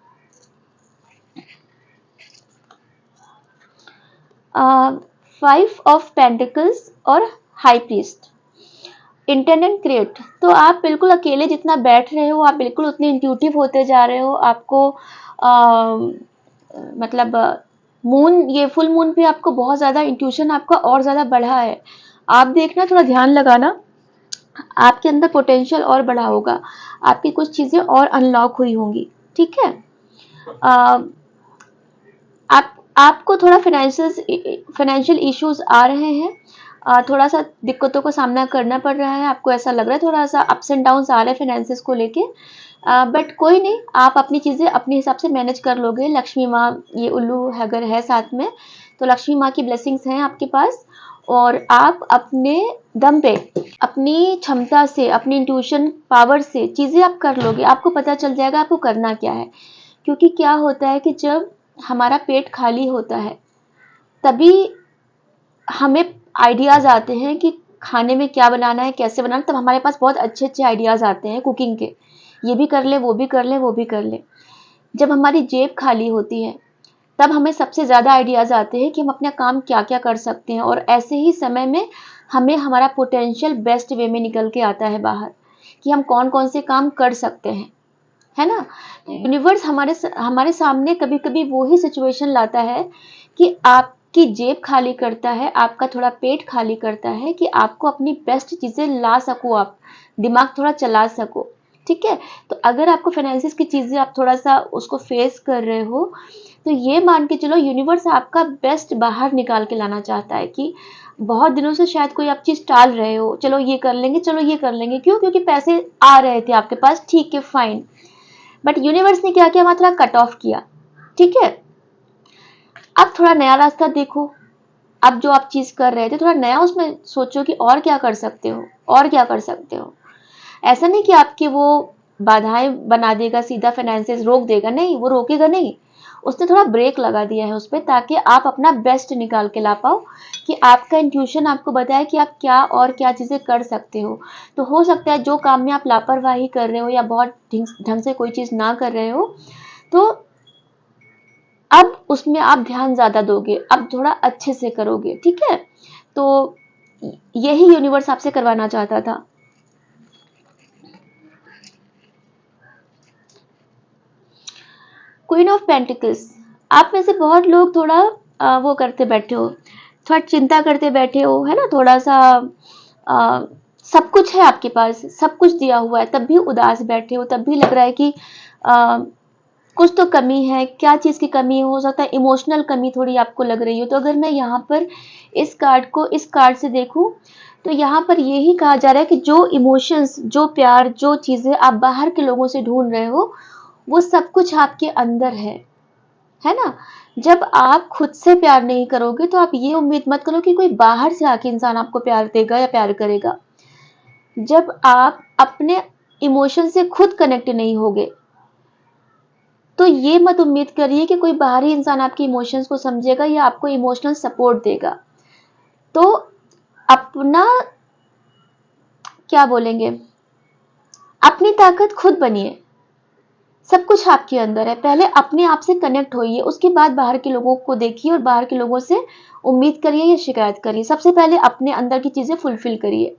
5 ऑफ पेंटिकल्स और हाई प्रीस्ट, इंटरनेट क्रिएट। तो आप बिल्कुल अकेले जितना बैठ रहे हो, आप बिल्कुल उतने इंट्यूटिव होते जा रहे हो। आपको मतलब मून, ये फुल मून पे आपको बहुत ज़्यादा इंट्यूशन आपका और ज़्यादा बढ़ा है। आप देखना, थोड़ा ध्यान लगाना, आपके अंदर पोटेंशियल और बढ़ा होगा, आपकी कुछ चीज़ें और अनलॉक हुई होंगी, ठीक है। आपको थोड़ा फाइनेंशियल इश्यूज आ रहे हैं, थोड़ा सा दिक्कतों का सामना करना पड़ रहा है, आपको ऐसा लग रहा है थोड़ा सा अप्स एंड डाउन्स आ रहे हैं फाइनेंसेस को लेके, बट कोई नहीं, आप अपनी चीज़ें अपने हिसाब से मैनेज कर लोगे। लक्ष्मी माँ, ये उल्लू अगर है साथ में, तो लक्ष्मी माँ की ब्लेसिंग्स हैं आपके पास, और आप अपने दम पे, अपनी क्षमता से, अपनी इंट्यूशन पावर से चीज़ें आप कर लोगे। आपको पता चल जाएगा आपको करना क्या है, क्योंकि क्या होता है कि जब हमारा पेट खाली होता है तभी हमें आइडियाज आते हैं कि खाने में क्या बनाना है, कैसे बनाना, तब हमारे पास बहुत अच्छे अच्छे आइडियाज आते हैं कुकिंग के, ये भी कर ले, वो भी कर ले, वो भी कर ले। जब हमारी जेब खाली होती है तब हमें सबसे ज़्यादा आइडियाज आते हैं कि हम अपना काम क्या क्या कर सकते हैं, और ऐसे ही समय में हमें हमारा पोटेंशियल बेस्ट वे में निकल के आता है बाहर, कि हम कौन कौन से काम कर सकते हैं, है ना। यूनिवर्स हमारे सामने कभी कभी वो ही सिचुएशन लाता है कि आपकी जेब खाली करता है, आपका थोड़ा पेट खाली करता है, कि आपको अपनी बेस्ट चीज़ें ला सको, आप दिमाग थोड़ा चला सको, ठीक है। तो अगर आपको फाइनेंसिस की चीज़ें आप थोड़ा सा उसको फेस कर रहे हो, तो ये मान के चलो यूनिवर्स आपका बेस्ट बाहर निकाल के लाना चाहता है, कि बहुत दिनों से शायद कोई आप चीज़ टाल रहे हो, चलो ये कर लेंगे, चलो ये कर लेंगे, क्यों? क्योंकि पैसे आ रहे थे आपके पास, ठीक है, फाइन, बट यूनिवर्स ने क्या किया, मात्रा कट ऑफ किया, ठीक है। अब थोड़ा नया रास्ता देखो, अब जो आप चीज कर रहे थे थोड़ा नया उसमें सोचो कि और क्या कर सकते हो, और क्या कर सकते हो। ऐसा नहीं कि आपके वो बाधाएं बना देगा, सीधा फाइनेंसेस रोक देगा, नहीं, वो रोकेगा नहीं, उसने थोड़ा ब्रेक लगा दिया है उस पर, ताकि आप अपना बेस्ट निकाल के ला पाओ, कि आपका इंट्यूशन आपको बताए कि आप क्या और क्या चीज़ें कर सकते हो। तो हो सकता है जो काम में आप लापरवाही कर रहे हो या बहुत ढंग से कोई चीज़ ना कर रहे हो, तो अब उसमें आप ध्यान ज़्यादा दोगे, अब थोड़ा अच्छे से करोगे, ठीक है। तो यही यूनिवर्स आपसे करवाना चाहता था। क्वीन ऑफ पेंटिकल्स, आप में से बहुत लोग थोड़ा वो करते बैठे हो, थोड़ा चिंता करते बैठे हो, है ना, थोड़ा सा आ, सब कुछ है आपके पास, सब कुछ दिया हुआ है, तब भी उदास बैठे हो, तब भी लग रहा है कि आ, कुछ तो कमी है। क्या चीज़ की कमी हो सकता है, इमोशनल कमी थोड़ी आपको लग रही हो। तो अगर मैं यहाँ पर इस कार्ड को इस कार्ड से देखूं, तो यहाँ पर यही कहा जा रहा है कि जो इमोशंस, जो प्यार, जो चीज़ें आप बाहर के लोगों से ढूंढ रहे हो, वो सब कुछ आपके अंदर है ना। जब आप खुद से प्यार नहीं करोगे तो आप ये उम्मीद मत करो कि कोई बाहर से आके इंसान आपको प्यार देगा या प्यार करेगा। जब आप अपने इमोशन से खुद कनेक्ट नहीं होगे, तो ये मत उम्मीद करिए कि कोई बाहरी इंसान आपके इमोशंस को समझेगा या आपको इमोशनल सपोर्ट देगा। तो अपना, क्या बोलेंगे, अपनी ताकत खुद बनिए, सब कुछ आपके अंदर है। पहले अपने आप से कनेक्ट होइए, उसके बाद बाहर के लोगों को देखिए और बाहर के लोगों से उम्मीद करिए या शिकायत करिए। सबसे पहले अपने अंदर की चीजें फुलफिल करिए,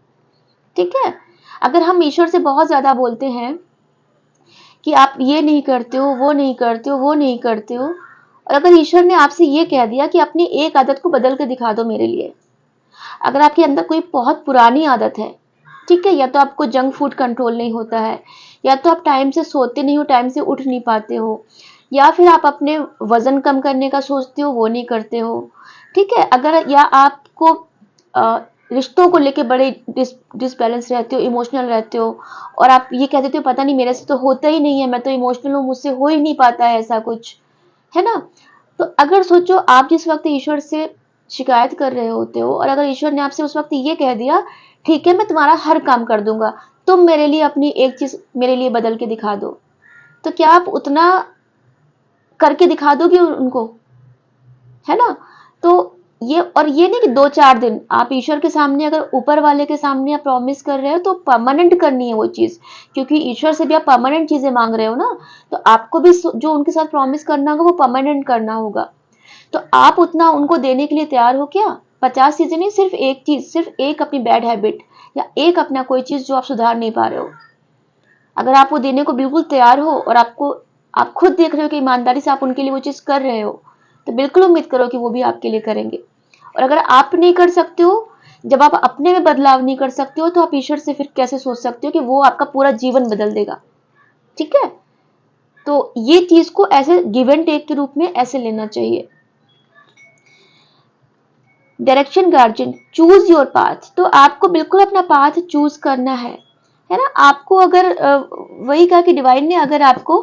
ठीक है। अगर हम ईश्वर से बहुत ज्यादा बोलते हैं कि आप ये नहीं करते हो, वो नहीं करते हो, वो नहीं करते हो, और अगर ईश्वर ने आपसे ये कह दिया कि अपनी एक आदत को बदल के दिखा दो मेरे लिए, अगर आपके अंदर कोई बहुत पुरानी आदत है, ठीक है, या तो आपको जंक फूड कंट्रोल नहीं होता है, या तो आप टाइम से सोते नहीं हो, टाइम से उठ नहीं पाते हो, या फिर आप अपने वजन कम करने का सोचते हो, वो नहीं करते हो, ठीक है, अगर या आपको रिश्तों को लेके बड़े डिसबैलेंस रहते हो, इमोशनल रहते हो, और आप ये कह देते हो पता नहीं मेरे से तो होता ही नहीं है, मैं तो इमोशनल हूँ, मुझसे हो ही नहीं पाता है ऐसा कुछ, है ना। तो अगर सोचो आप जिस वक्त ईश्वर से शिकायत कर रहे होते हो, और अगर ईश्वर ने आपसे उस वक्त ये कह दिया, ठीक है मैं तुम्हारा हर काम कर दूंगा, तुम मेरे लिए अपनी एक चीज मेरे लिए बदल के दिखा दो, तो क्या आप उतना करके दिखा दोगे उनको, है ना। तो ये नहीं कि 2-4 दिन आप ईश्वर के सामने, अगर ऊपर वाले के सामने आप प्रॉमिस कर रहे हो तो परमानेंट करनी है वो चीज, क्योंकि ईश्वर से भी आप परमानेंट चीजें मांग रहे हो ना, तो आपको भी जो उनके साथ प्रॉमिस करना होगा वो परमानेंट करना होगा। तो आप उतना उनको देने के लिए तैयार हो क्या? 50 चीजें नहीं, सिर्फ एक चीज, सिर्फ एक अपनी बैड हैबिट या एक अपना कोई चीज जो आप सुधार नहीं पा रहे हो, अगर आप वो देने को बिल्कुल तैयार हो और आप खुद देख रहे हो कि ईमानदारी से आप उनके लिए वो चीज कर रहे हो, तो बिल्कुल उम्मीद करो कि वो भी आपके लिए करेंगे। और अगर आप नहीं कर सकते हो, जब आप अपने में बदलाव नहीं कर सकते हो, तो आप ईश्वर से फिर कैसे सोच सकते हो कि वो आपका पूरा जीवन बदल देगा? ठीक है, तो ये चीज को ऐसे गिव एंड टेक के रूप में ऐसे लेना चाहिए। Direction guardian, choose your path, तो आपको बिल्कुल अपना पाथ चूज करना है ना। आपको अगर वही कहा कि डिवाइन ने अगर आपको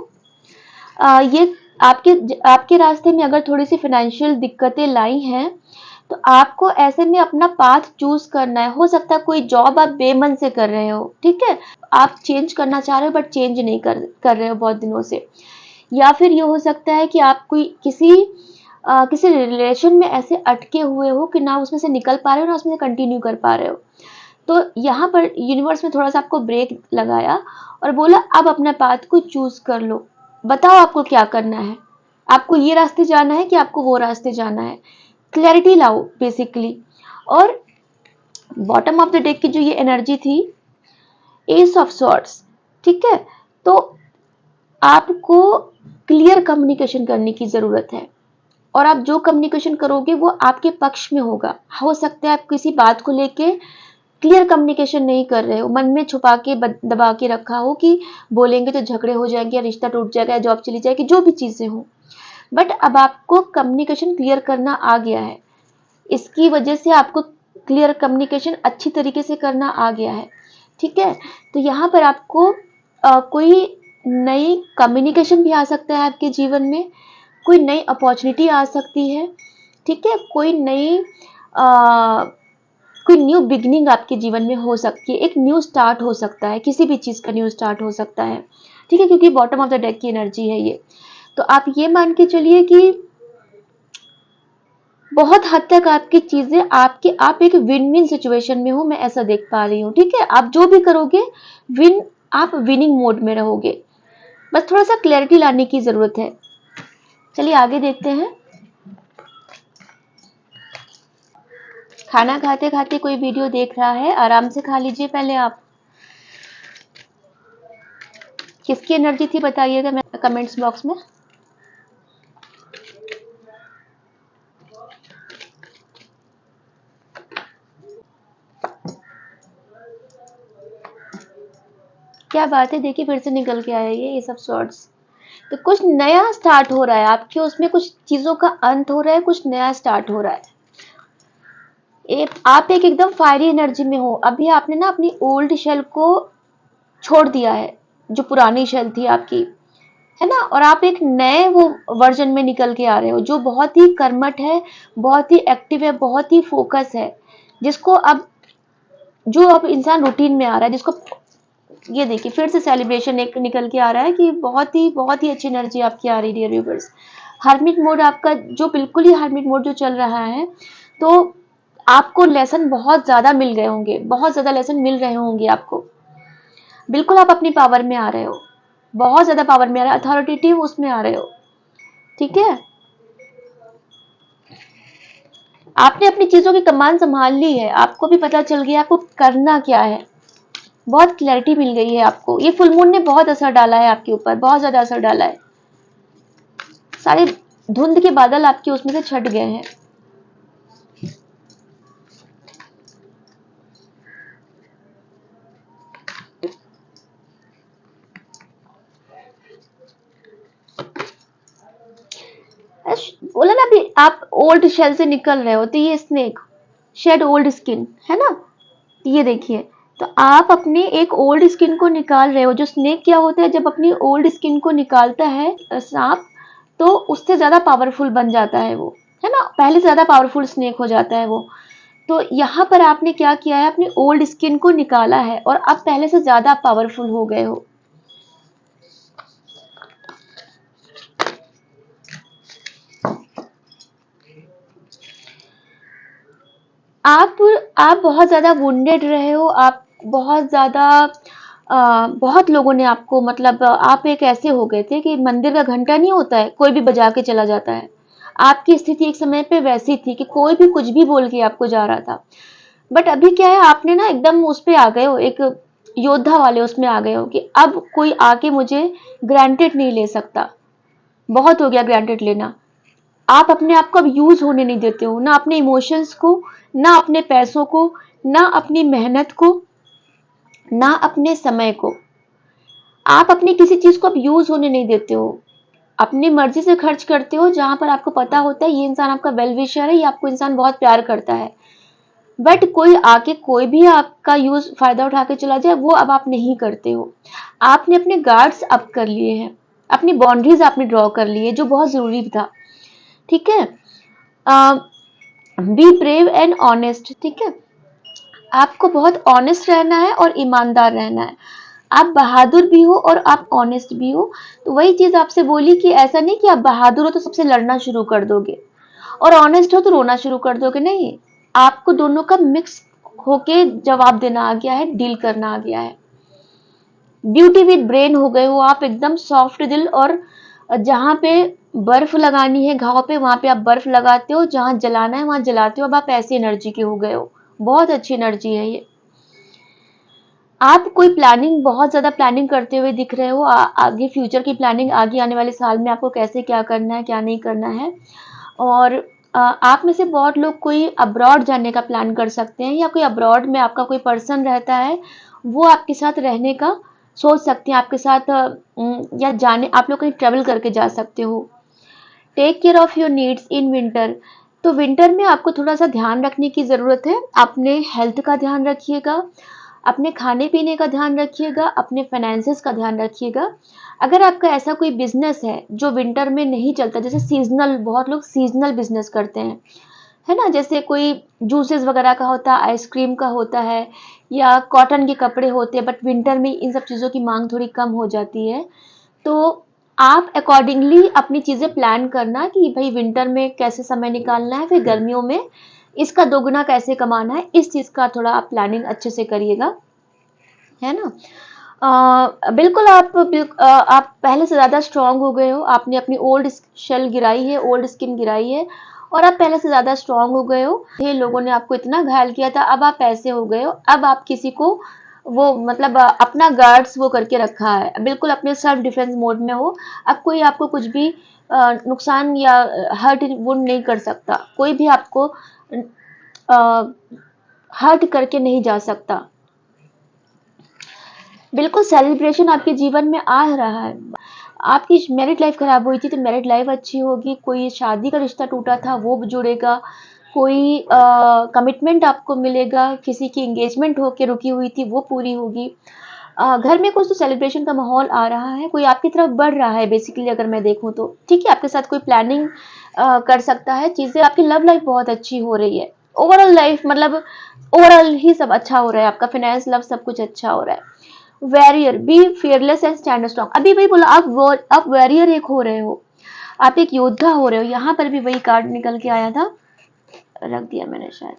ये आपके आपके रास्ते में अगर थोड़ी सी फाइनेंशियल दिक्कतें लाई हैं, तो आपको ऐसे में अपना पाथ चूज करना है। हो सकता है कोई जॉब आप बेमन से कर रहे हो, ठीक है, आप चेंज करना चाह रहे हो बट चेंज नहीं कर रहे हो बहुत दिनों से, या फिर ये हो सकता है कि आप कोई किसी रिलेशन में ऐसे अटके हुए हो कि ना उसमें से निकल पा रहे हो ना उसमें से कंटिन्यू कर पा रहे हो। तो यहाँ पर यूनिवर्स में थोड़ा सा आपको ब्रेक लगाया और बोला अब अपने पाथ को चूज कर लो, बताओ आपको क्या करना है, आपको ये रास्ते जाना है कि आपको वो रास्ते जाना है, क्लैरिटी लाओ बेसिकली। और बॉटम ऑफ द डेक की जो ये एनर्जी थी, एस ऑफ सॉर्ड्स, ठीक है, तो आपको क्लियर कम्युनिकेशन करने की जरूरत है, और आप जो कम्युनिकेशन करोगे वो आपके पक्ष में होगा। हो सकता है आप किसी बात को लेके क्लियर कम्युनिकेशन नहीं कर रहे हो, मन में छुपा के दबा के रखा हो कि बोलेंगे तो झगड़े हो जाएंगे या रिश्ता टूट जाएगा या जॉब चली जाएगी, जो भी चीजें हो, बट अब आपको कम्युनिकेशन क्लियर करना आ गया है, इसकी वजह से आपको क्लियर कम्युनिकेशन अच्छी तरीके से करना आ गया है, ठीक है। तो यहाँ पर आपको कोई नई कम्युनिकेशन भी आ सकता है आपके जीवन में, कोई नई अपॉर्चुनिटी आ सकती है, ठीक है, कोई न्यू बिगनिंग आपके जीवन में हो सकती है, एक न्यू स्टार्ट हो सकता है, किसी भी चीज का न्यू स्टार्ट हो सकता है, ठीक है, क्योंकि बॉटम ऑफ द डेक की एनर्जी है ये। तो आप ये मान के चलिए कि बहुत हद तक आपकी चीजें आप एक विन विन सिचुएशन में हो, मैं ऐसा देख पा रही हूँ, ठीक है, आप जो भी करोगे आप विनिंग मोड में रहोगे, बस थोड़ा सा क्लैरिटी लाने की जरूरत है। चलिए आगे देखते हैं। खाना खाते खाते कोई वीडियो देख रहा है, आराम से खा लीजिए पहले आप। किसकी एनर्जी थी बताइएगा मैं कमेंट्स बॉक्स में। क्या बात है, देखिए फिर से निकल के आया ये सब शॉर्ट्स। तो कुछ नया स्टार्ट हो रहा है आपके, उसमें कुछ चीजों का अंत हो रहा है, कुछ नया स्टार्ट हो रहा है। आप एक एकदम फायरी एनर्जी में हो, अभी आपने ना अपनी ओल्ड शेल को छोड़ दिया है, जो पुरानी शेल थी आपकी, है ना, और आप एक नए वो वर्जन में निकल के आ रहे हो जो बहुत ही कर्मठ है, बहुत ही एक्टिव है, बहुत ही फोकस है, जिसको अब जो अब इंसान रूटीन में आ रहा है, जिसको ये देखिए फिर से सेलिब्रेशन एक निकल के आ रहा है कि बहुत ही अच्छी एनर्जी आपकी आ रही है डियर व्यूअर्स। हार्मिक मोड आपका जो बिल्कुल ही हार्मिक मोड जो चल रहा है, तो आपको लेसन बहुत ज्यादा मिल गए होंगे, बहुत ज्यादा लेसन मिल रहे होंगे आपको, बिल्कुल आप अपनी पावर में आ रहे हो, बहुत ज्यादा पावर में आ रहे हो, अथॉरिटेटिव उसमें आ रहे हो, ठीक है, आपने अपनी चीजों की कमान संभाल ली है, आपको भी पता चल गया आपको करना क्या है, बहुत क्लैरिटी मिल गई है आपको। ये फुल मून ने बहुत असर डाला है आपके ऊपर, बहुत ज्यादा असर डाला है, सारे धुंध के बादल आपके उसमें से छट गए हैं। बोला ना अभी आप ओल्ड शेल से निकल रहे हो, तो ये स्नेक शेड ओल्ड स्किन है ना, तो ये देखिए, तो आप अपनी एक ओल्ड स्किन को निकाल रहे हो। जो स्नेक क्या होता है, जब अपनी ओल्ड स्किन को निकालता है सांप, तो उससे ज्यादा पावरफुल बन जाता है वो, है ना, पहले से ज्यादा पावरफुल स्नेक हो जाता है वो। तो यहाँ पर आपने क्या किया है, अपनी ओल्ड स्किन को निकाला है और अब पहले से ज्यादा पावरफुल हो गए हो। आप आप बहुत ज़्यादा वुंडेड रहे हो, आप बहुत ज़्यादा बहुत लोगों ने आपको मतलब आप एक ऐसे हो गए थे कि मंदिर का घंटा नहीं होता है, कोई भी बजा के चला जाता है। आपकी स्थिति एक समय पे वैसी थी कि कोई भी कुछ भी बोल के आपको जा रहा था। बट अभी क्या है, आपने ना एकदम उस पे आ गए हो, एक योद्धा वाले उसमें आ गए हो कि अब कोई आके मुझे ग्रांटेड नहीं ले सकता। बहुत हो गया ग्रांटेड लेना। आप अपने आप को अब यूज होने नहीं देते हो, ना अपने इमोशंस को, ना अपने पैसों को, ना अपनी मेहनत को, ना अपने समय को। आप अपनी किसी चीज को अब यूज होने नहीं देते हो, अपनी मर्जी से खर्च करते हो जहां पर आपको पता होता है ये इंसान आपका वेल विशर है, ये आपको इंसान बहुत प्यार करता है। बट कोई आके कोई भी आपका यूज फायदा उठा के चला जाए, वो अब आप नहीं करते हो। आपने अपने गार्ड्स अप कर लिए हैं, अपनी बाउंड्रीज आपने ड्रॉ कर ली है, जो बहुत जरूरी था। ठीक है। Be brave and honest. ठीक है, आपको बहुत ऑनेस्ट रहना है और ईमानदार रहना है। आप बहादुर भी हो और आप ऑनेस्ट भी हो। तो वही चीज आपसे बोली कि ऐसा नहीं कि आप बहादुर हो तो सबसे लड़ना शुरू कर दोगे और ऑनेस्ट हो तो रोना शुरू कर दोगे, नहीं। आपको दोनों का मिक्स होके जवाब देना आ गया है, डील करना आ गया है। ब्यूटी विद ब्रेन हो गए हो आप, एकदम सॉफ्ट दिल। और जहां पे बर्फ लगानी है घाव पे, वहां पे आप बर्फ लगाते हो, जहां जलाना है वहां जलाते हो। अब आप ऐसी एनर्जी के हो गए हो, बहुत अच्छी एनर्जी है ये। आप कोई प्लानिंग, बहुत ज्यादा प्लानिंग करते हुए दिख रहे हो। आगे फ्यूचर की प्लानिंग, आगे आने वाले साल में आपको कैसे क्या करना है क्या नहीं करना है। और आप में से बहुत लोग कोई अब्रॉड जाने का प्लान कर सकते हैं, या कोई अब्रॉड में आपका कोई पर्सन रहता है, वो आपके साथ रहने का सोच सकते हैं आपके साथ। या जाने, आप लोग कहीं ट्रेवल करके जा सकते हो। Take care of your needs in winter. तो विंटर में आपको थोड़ा सा ध्यान रखने की ज़रूरत है। अपने हेल्थ का ध्यान रखिएगा, अपने खाने पीने का ध्यान रखिएगा, अपने फाइनेंसेस का ध्यान रखिएगा। अगर आपका ऐसा कोई बिजनेस है जो विंटर में नहीं चलता, जैसे सीजनल, बहुत लोग सीजनल बिजनेस करते हैं, है ना, जैसे कोई जूसेस वगैरह का होता है, आइसक्रीम का होता है, या कॉटन के कपड़े होते हैं, बट विंटर में इन सब चीज़ों की मांग थोड़ी कम हो जाती है। तो आप अकॉर्डिंगली अपनी चीज़ें प्लान करना कि भाई विंटर में कैसे समय निकालना है, फिर गर्मियों में इसका दोगुना कैसे कमाना है, इस चीज़ का थोड़ा आप प्लानिंग अच्छे से करिएगा, है ना। बिल्कुल आप पहले से ज़्यादा स्ट्रांग हो गए हो। आपने अपनी ओल्ड शेल गिराई है, ओल्ड स्किन गिराई है, और आप पहले से ज़्यादा स्ट्रांग हो गए हो। ये लोगों ने आपको इतना घायल किया था, अब आप ऐसे हो गए हो। अब आप किसी को वो मतलब अपना गार्ड्स वो करके रखा है, बिल्कुल अपने सेल्फ डिफेंस मोड में हो। अब कोई आपको कुछ भी नुकसान या हर्ट वुंड नहीं कर सकता, कोई भी आपको हर्ट करके नहीं जा सकता। बिल्कुल सेलिब्रेशन आपके जीवन में आ रहा है। आपकी मैरिड लाइफ खराब हुई थी तो मैरिड लाइफ अच्छी होगी, कोई शादी का रिश्ता टूटा था वो जुड़ेगा, कोई कमिटमेंट आपको मिलेगा, किसी की एंगेजमेंट होके रुकी हुई थी वो पूरी होगी। घर में कुछ तो सेलिब्रेशन का माहौल आ रहा है, कोई आपकी तरफ बढ़ रहा है बेसिकली, अगर मैं देखूं तो। ठीक है, आपके साथ कोई प्लानिंग कर सकता है चीजें। आपकी लव लाइफ बहुत अच्छी हो रही है, ओवरऑल लाइफ मतलब ओवरऑल ही सब अच्छा हो रहा है, आपका फाइनेंस, लव, सब कुछ अच्छा हो रहा है। Warrior, be fearless and stand strong. अभी वही बोला, आप वैरियर एक हो रहे हो, आप एक योद्धा हो रहे हो। यहाँ पर भी वही कार्ड निकल के आया था, रख दिया मैंने शायद,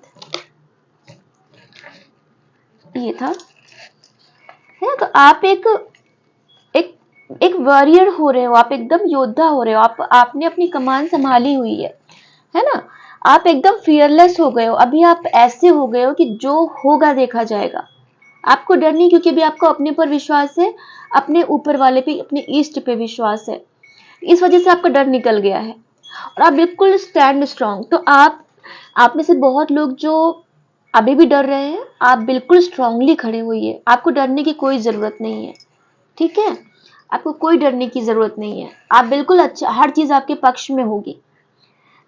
ये था, है। तो आप एक एक वॉरियर हो रहे हो, आप एकदम योद्धा हो रहे हो। आपने अपनी कमान संभाली हुई है ना। आप एकदम फियरलेस हो गए हो। अभी आप ऐसे हो गए हो कि जो होगा देखा जाएगा। आपको डर नहीं, क्योंकि अभी आपको अपने पर विश्वास है, अपने ऊपर वाले पे, अपने ईस्ट पे विश्वास है। इस वजह से आपका डर निकल गया है और आप बिल्कुल स्टैंड स्ट्रांग। तो आप में से बहुत लोग जो अभी भी डर रहे हैं, आप बिल्कुल स्ट्रांगली खड़े होइए। आपको डरने की कोई जरूरत नहीं है, ठीक है। आपको कोई डरने की जरूरत नहीं है, आप बिल्कुल अच्छा, हर चीज आपके पक्ष में होगी।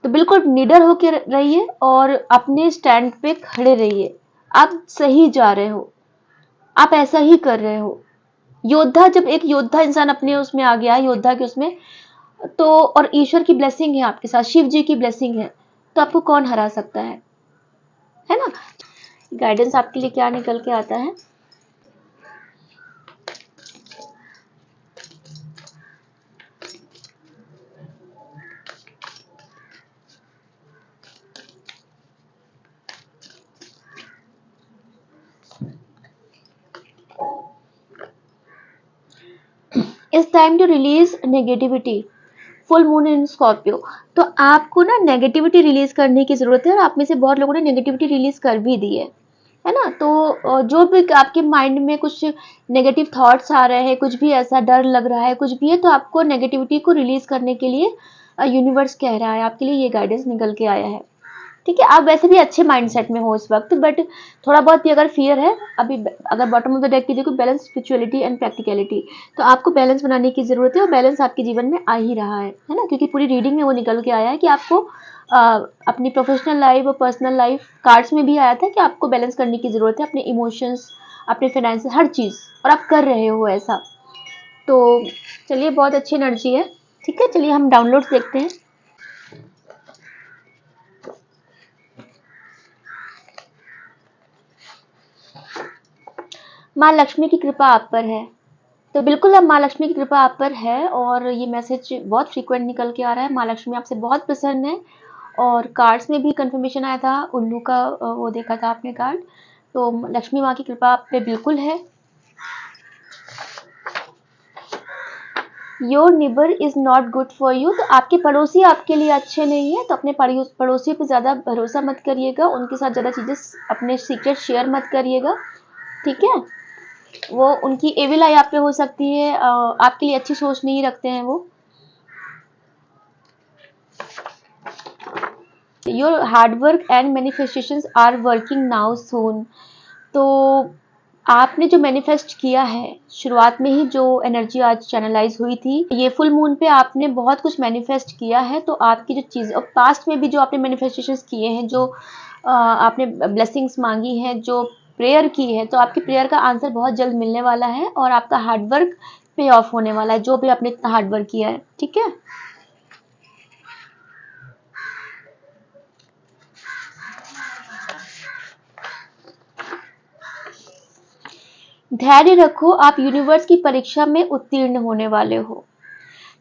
तो बिल्कुल निडर होकर रहिए और अपने स्टैंड पे खड़े रहिए। आप सही जा रहे हो, आप ऐसा ही कर रहे हो। योद्धा, जब एक योद्धा इंसान अपने उसमें आ गया, योद्धा के उसमें, तो और ईश्वर की ब्लेसिंग है आपके साथ, शिव जी की ब्लेसिंग है, तो आपको कौन हरा सकता है ना। गाइडेंस आपके लिए क्या निकल के आता है। It's time to release negativity. Full moon in Scorpio, तो आपको ना नेगेटिविटी रिलीज करने की जरूरत है, और आप में से बहुत लोगों ने नेगेटिविटी रिलीज कर भी दी है ना। तो जो भी आपके माइंड में कुछ नेगेटिव थॉट्स आ रहे हैं, कुछ भी ऐसा डर लग रहा है, कुछ भी है, तो आपको नेगेटिविटी को रिलीज करने के लिए यूनिवर्स कह रहा है, आपके लिए ये गाइडेंस निकल के आया है। ठीक है, आप वैसे भी अच्छे माइंडसेट में हो इस वक्त, बट थोड़ा बहुत भी अगर फियर है अभी, अगर बॉटम ऑफ द डेक की देखो, बैलेंस, स्पिरिचुअलिटी एंड प्रैक्टिकलिटी, तो आपको बैलेंस बनाने की जरूरत है, और बैलेंस आपके जीवन में आ ही रहा है ना, क्योंकि पूरी रीडिंग में वो निकल के आया है कि आपको अपनी प्रोफेशनल लाइफ और पर्सनल लाइफ, कार्ड्स में भी आया था कि आपको बैलेंस करने की जरूरत है, अपने इमोशंस, अपने फाइनेंस, हर चीज़, और आप कर रहे हो ऐसा। तो चलिए, बहुत अच्छी एनर्जी है। ठीक है, चलिए हम डाउनलोड्स देखते हैं। माँ लक्ष्मी की कृपा आप पर है, तो बिल्कुल अब माँ लक्ष्मी की कृपा आप पर है, और ये मैसेज बहुत फ्रीक्वेंट निकल के आ रहा है। माँ लक्ष्मी आपसे बहुत प्रसन्न है, और कार्ड्स में भी कंफर्मेशन आया था, उल्लू का वो देखा था आपने कार्ड, तो लक्ष्मी माँ की कृपा आप पे बिल्कुल है। Your neighbour is not good for you, तो आपके पड़ोसी आपके लिए अच्छे नहीं है, तो अपने पड़ोसी पे ज़्यादा भरोसा मत करिएगा, उनके साथ ज़्यादा चीज़ें, अपने सीक्रेट शेयर मत करिएगा। ठीक है, वो उनकी एविल आई आप पे हो सकती है, आपके लिए अच्छी सोच नहीं रखते हैं वो। Your hard work and manifestations are working now soon, तो आपने जो मैनिफेस्ट किया है, शुरुआत में ही जो एनर्जी आज चैनलाइज हुई थी, ये फुल मून पे आपने बहुत कुछ मैनिफेस्ट किया है, तो आपकी जो चीज़, और पास्ट में भी जो आपने मैनिफेस्टेशंस किए हैं, जो आपने ब्लेसिंग्स मांगी हैं, जो प्रेयर की है, तो आपकी प्रेयर का आंसर बहुत जल्द मिलने वाला है, और आपका हार्डवर्क पे ऑफ होने वाला है, जो भी आपने इतना हार्डवर्क किया है। ठीक है, धैर्य रखो, आप यूनिवर्स की परीक्षा में उत्तीर्ण होने वाले हो।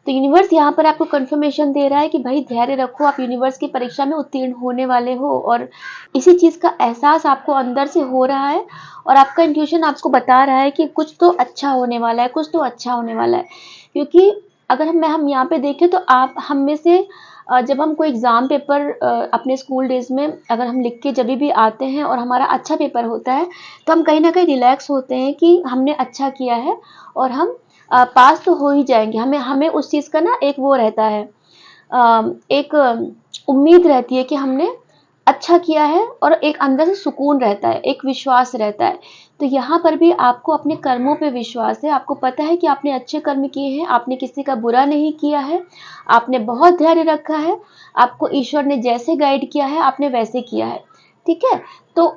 तो यूनिवर्स यहाँ पर आपको कंफर्मेशन दे रहा है कि भाई धैर्य रखो, आप यूनिवर्स की परीक्षा में उत्तीर्ण होने वाले हो, और इसी चीज़ का एहसास आपको अंदर से हो रहा है, और आपका इंट्यूशन आपको बता रहा है कि कुछ तो अच्छा होने वाला है, कुछ तो अच्छा होने वाला है। क्योंकि अगर हम यहाँ पे देखें, तो आप हम में से जब हम कोई एग्ज़ाम पेपर अपने स्कूल डेज़ में अगर हम लिख के जब भी आते हैं और हमारा अच्छा पेपर होता है, तो हम कहीं ना कहीं रिलैक्स होते हैं कि हमने अच्छा किया है, और हम पास तो हो ही जाएंगे। हमें हमें उस चीज़ का ना एक वो रहता है, एक उम्मीद रहती है कि हमने अच्छा किया है, और एक अंदर से सुकून रहता है, एक विश्वास रहता है। तो यहाँ पर भी आपको अपने कर्मों पे विश्वास है, आपको पता है कि आपने अच्छे कर्म किए हैं, आपने किसी का बुरा नहीं किया है, आपने बहुत धैर्य रखा है, आपको ईश्वर ने जैसे गाइड किया है आपने वैसे किया है। ठीक है, तो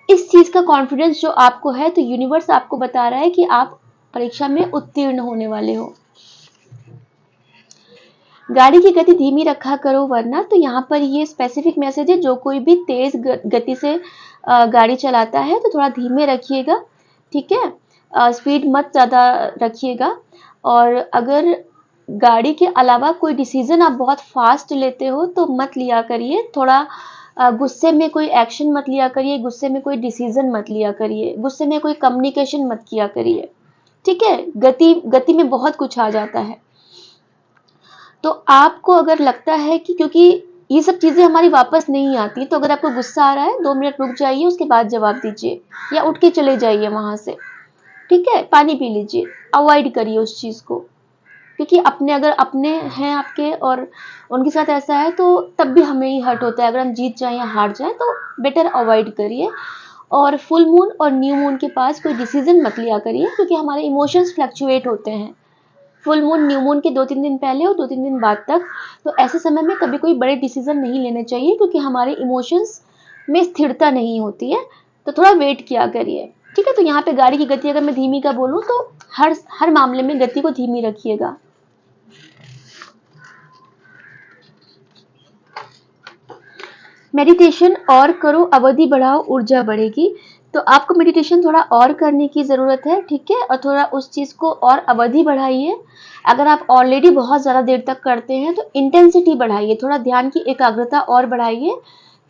इस चीज़ का कॉन्फिडेंस जो आपको है, तो यूनिवर्स आपको बता रहा है कि आप परीक्षा में उत्तीर्ण होने वाले हो। गाड़ी की गति धीमी रखा करो, वरना, तो यहाँ पर ये स्पेसिफिक मैसेज है, जो कोई भी तेज गति से गाड़ी चलाता है तो थोड़ा धीमे रखिएगा। ठीक है, स्पीड मत ज़्यादा रखिएगा, और अगर गाड़ी के अलावा कोई डिसीजन आप बहुत फास्ट लेते हो तो मत लिया करिए, थोड़ा गुस्से में कोई एक्शन मत लिया करिए, गुस्से में कोई डिसीजन मत लिया करिए, गुस्से में कोई कम्युनिकेशन मत किया करिए। ठीक है, गति गति में बहुत कुछ आ जाता है। तो आपको अगर लगता है कि, क्योंकि ये सब चीज़ें हमारी वापस नहीं आती, तो अगर आपको गुस्सा आ रहा है, 2 मिनट रुक जाइए, उसके बाद जवाब दीजिए, या उठ के चले जाइए वहाँ से। ठीक है, पानी पी लीजिए, अवॉइड करिए उस चीज़ को, क्योंकि अपने अगर अपने हैं आपके और उनके साथ ऐसा है, तो तब भी हमें ही हर्ट होता है। अगर हम जीत जाएं या हार जाएं, तो बेटर अवॉइड करिए, और फुल मून और न्यू मून के पास कोई डिसीजन मत लिया करिए, क्योंकि हमारे इमोशंस फ्लक्चुएट होते हैं, फुल मून न्यू मून के 2-3 दिन पहले और 2-3 दिन बाद तक। तो ऐसे समय में कभी कोई बड़े डिसीजन नहीं लेने चाहिए, क्योंकि हमारे इमोशंस में स्थिरता नहीं होती है, तो थोड़ा वेट किया करिए। ठीक है, तो यहाँ पे गाड़ी की गति अगर मैं धीमी का बोलूँ, तो हर मामले में गति को धीमी रखिएगा। मेडिटेशन और करो, अवधि बढ़ाओ, ऊर्जा बढ़ेगी। तो आपको मेडिटेशन थोड़ा और करने की ज़रूरत है। ठीक है, और थोड़ा उस चीज़ को और अवधि बढ़ाइए। अगर आप ऑलरेडी बहुत ज़्यादा देर तक करते हैं, तो इंटेंसिटी बढ़ाइए, थोड़ा ध्यान की एकाग्रता और बढ़ाइए।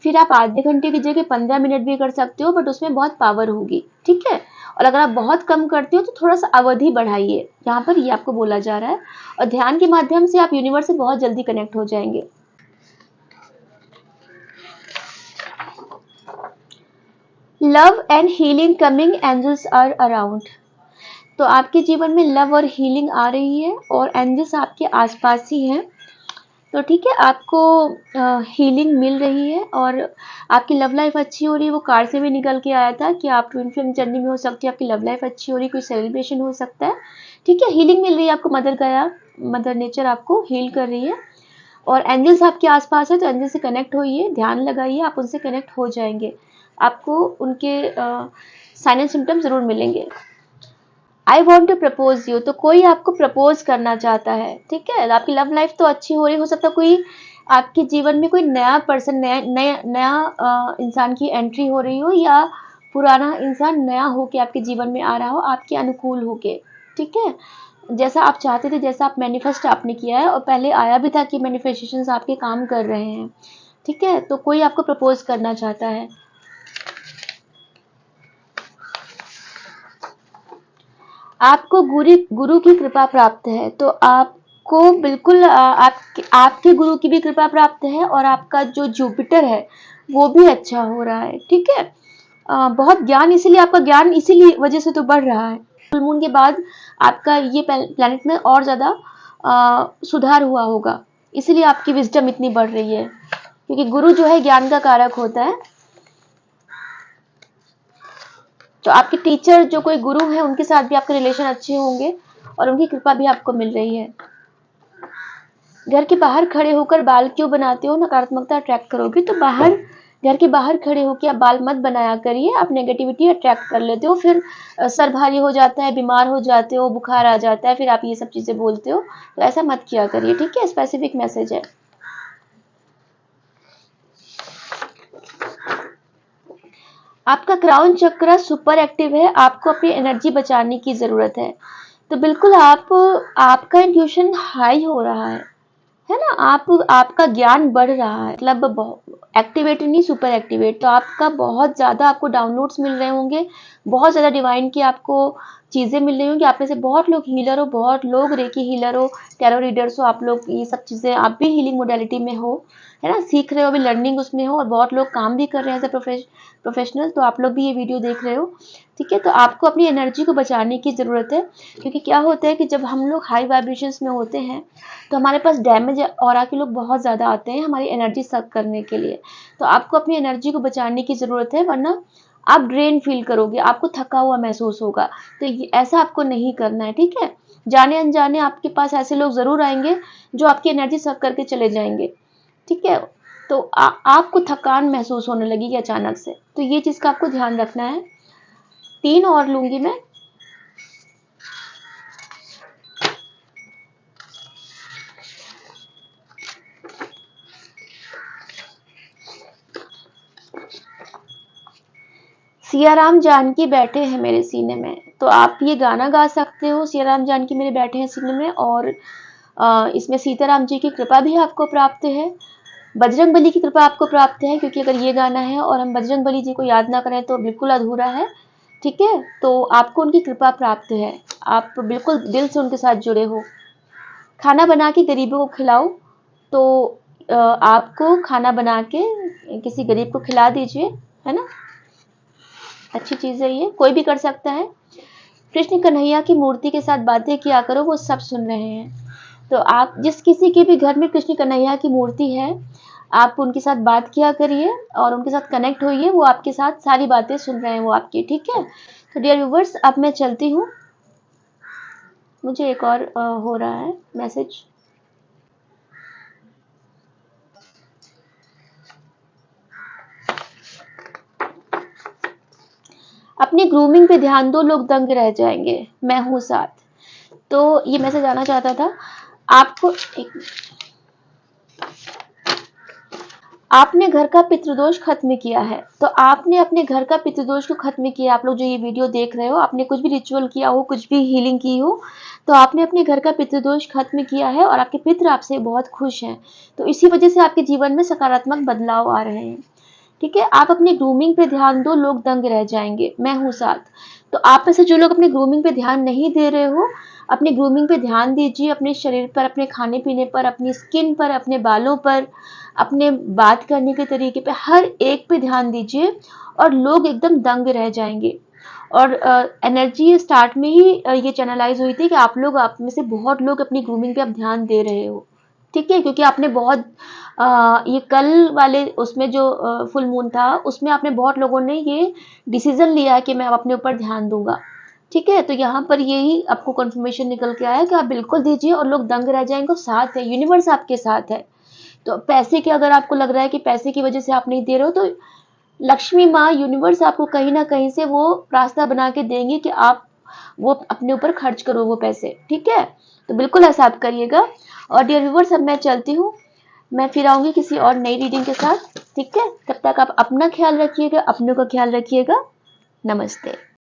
फिर आप आधे घंटे की जगह 15 मिनट भी कर सकते हो, बट उसमें बहुत पावर होगी। ठीक है, और अगर आप बहुत कम करते हो तो थोड़ा सा अवधि बढ़ाइए, यहाँ पर ये आपको बोला जा रहा है। और ध्यान के माध्यम से आप यूनिवर्स से बहुत जल्दी कनेक्ट हो जाएंगे। Love and healing coming, angels are around. तो आपके जीवन में लव और हीलिंग आ रही है और एंजल्स आपके आसपास ही हैं। तो ठीक है, आपको हीलिंग मिल रही है और आपकी लव लाइफ अच्छी हो रही है। वो कार्ड से भी निकल के आया था कि आप ट्विन फ्लेम जर्नी में हो सकती है, आपकी लव लाइफ अच्छी हो रही है, कोई सेलिब्रेशन हो सकता है। ठीक है, हीलिंग मिल रही है आपको, मदर गया, मदर नेचर आपको हील कर रही है और एंजल्स आपके आसपास है। तो एंजल से कनेक्ट होइए, ध्यान लगाइए, आप उनसे कनेक्ट हो जाएंगे। आपको उनके साइन एंड सिम्टम्स जरूर मिलेंगे। I want to propose you, तो कोई आपको प्रपोज करना चाहता है। ठीक है, आपकी लव लाइफ तो अच्छी हो रही, हो सकता है कोई आपके जीवन में कोई नया पर्सन, नया इंसान की एंट्री हो रही हो, या पुराना इंसान नया होके आपके जीवन में आ रहा हो, आपके अनुकूल होके। ठीक है, जैसा आप चाहते थे, जैसा आप मैनिफेस्ट आपने किया है और पहले आया भी था कि मैनिफेस्टेशंस आपके काम कर रहे हैं। ठीक है, तो कोई आपको प्रपोज करना चाहता है। आपको गुरु की कृपा प्राप्त है, तो आपको बिल्कुल आपके गुरु की भी कृपा प्राप्त है और आपका जो जुपिटर है वो भी अच्छा हो रहा है। ठीक है, बहुत ज्ञान, इसीलिए आपका ज्ञान इसीलिए वजह से तो बढ़ रहा है। फुल मून के बाद आपका ये प्लैनेट में और ज़्यादा सुधार हुआ होगा, इसीलिए आपकी विजडम इतनी बढ़ रही है, क्योंकि गुरु जो है ज्ञान का कारक होता है। तो आपके टीचर जो कोई गुरु है उनके साथ भी आपके रिलेशन अच्छे होंगे और उनकी कृपा भी आपको मिल रही है। घर के बाहर खड़े होकर बाल क्यों बनाते हो, नकारात्मकता अट्रैक्ट करोगे। तो घर के बाहर खड़े होकर आप बाल मत बनाया करिए, आप नेगेटिविटी अट्रैक्ट कर लेते हो, फिर सर भारी हो जाता है, बीमार हो जाते हो, बुखार आ जाता है, फिर आप ये सब चीजें बोलते हो। तो ऐसा मत किया करिए। ठीक है, स्पेसिफिक मैसेज है। आपका क्राउन चक्र सुपर एक्टिव है, आपको अपनी एनर्जी बचाने की जरूरत है। तो बिल्कुल आपका इंट्यूशन हाई हो रहा है ना, आपका ज्ञान बढ़ रहा है, मतलब एक्टिवेट नहीं, सुपर एक्टिवेट। तो आपका बहुत ज़्यादा आपको डाउनलोड्स मिल रहे होंगे, बहुत ज़्यादा डिवाइन की आपको चीज़ें मिल रही होंगी। आप में से बहुत लोग हीलर हो, बहुत लोग रेकी हीलर हो, टैरो रीडर्स हो, आप लोग ये सब चीज़ें, आप भी हीलिंग मोडेलिटी में हो, है ना, सीख रहे हो, अभी लर्निंग उसमें हो, और बहुत लोग काम भी कर रहे हैं एज ए प्रोफेशनल। तो आप लोग भी ये वीडियो देख रहे हो। ठीक है, तो आपको अपनी एनर्जी को बचाने की ज़रूरत है, क्योंकि क्या होता है कि जब हम लोग हाई वाइब्रेशंस में होते हैं तो हमारे पास डैमेज ऑरा के लोग बहुत ज़्यादा आते हैं हमारी एनर्जी सक करने के लिए। तो आपको अपनी एनर्जी को बचाने की ज़रूरत है, वरना आप ड्रेन फील करोगे, आपको थका हुआ महसूस होगा। तो ऐसा आपको नहीं करना है। ठीक है, जाने अनजाने आपके पास ऐसे लोग ज़रूर आएंगे जो आपकी एनर्जी सक करके चले जाएंगे। ठीक है, तो आपको थकान महसूस होने लगेगी अचानक से, तो ये चीज़ का आपको ध्यान रखना है। 3 और लूंगी मैं। सियाराम जानकी बैठे हैं मेरे सीने में, तो आप ये गाना गा सकते हो, सियाराम जानकी मेरे बैठे हैं सीने में। और इसमें सीताराम जी की कृपा भी आपको प्राप्त है, बजरंग बली की कृपा आपको प्राप्त है, क्योंकि अगर ये गाना है और हम बजरंग बली जी को याद ना करें तो बिल्कुल अधूरा है। ठीक है, तो आपको उनकी कृपा प्राप्त है, आप बिल्कुल दिल से उनके साथ जुड़े हो। खाना बना के गरीबों को खिलाओ, तो आपको खाना बना के किसी गरीब को खिला दीजिए, है ना, अच्छी चीज़ है, ये कोई भी कर सकता है। कृष्ण कन्हैया की मूर्ति के साथ बातें किया करो, वो सब सुन रहे हैं। तो आप जिस किसी के भी घर में कृष्ण कन्हैया की मूर्ति है, आप उनके साथ बात किया करिए और उनके साथ कनेक्ट होइए, वो आपके साथ सारी बातें सुन रहे हैं वो आपकी। ठीक है, तो डियर व्यूवर्स, अब मैं चलती हूँ, मुझे एक और हो रहा है मैसेज। अपनी ग्रूमिंग पे ध्यान दो, लोग दंग रह जाएंगे, मैं हूँ साथ। तो ये मैसेज आना चाहता था आपको। आपने घर का पितृदोष खत्म किया है, तो आपने अपने घर का पितृदोष को खत्म किया। आप लोग जो ये वीडियो देख रहे हो, आपने कुछ भी रिचुअल किया हो, कुछ भी हीलिंग की हो, तो आपने अपने घर का पितृदोष खत्म किया है और आपके पितृ आपसे बहुत खुश हैं। तो इसी वजह से आपके जीवन में सकारात्मक बदलाव आ रहे हैं। ठीक है, आप अपनी ग्रूमिंग पे ध्यान दो, लोग दंग रह जाएंगे, मैं हूँ साथ। तो आप में से जो लोग अपनी ग्रूमिंग पे ध्यान नहीं दे रहे हो, अपनी ग्रूमिंग पे ध्यान दीजिए, अपने शरीर पर, अपने खाने पीने पर, अपनी स्किन पर, अपने बालों पर, अपने बात करने के तरीके पे, हर एक पे ध्यान दीजिए और लोग एकदम दंग रह जाएंगे। और एनर्जी स्टार्ट में ही ये चैनलाइज हुई थी कि आप में से बहुत लोग अपनी ग्रूमिंग पे अब ध्यान दे रहे हो, ठीक है, क्योंकि आपने बहुत ये कल वाले उसमें जो फुल मून था उसमें आपने बहुत लोगों ने ये डिसीजन लिया है कि मैं अब अपने ऊपर ध्यान दूंगा, ठीक है। तो यहाँ पर यही आपको कंफर्मेशन निकल के आया कि आप बिल्कुल दीजिए और लोग दंग रह जाएंगे, साथ है, यूनिवर्स आपके साथ है। तो पैसे के अगर आपको लग रहा है कि पैसे की वजह से आप नहीं दे रहे हो, तो लक्ष्मी माँ, यूनिवर्स आपको कहीं ना कहीं से वो रास्ता बना के देंगे कि आप वो अपने ऊपर खर्च करो वो पैसे, ठीक है। तो बिल्कुल ऐसा आप करिएगा। और डियर व्यूवर्स, अब मैं चलती हूँ, मैं फिर आऊंगी किसी और नई रीडिंग के साथ, ठीक है। तब तक आप अपना ख्याल रखिएगा, अपनों का ख्याल रखिएगा। नमस्ते।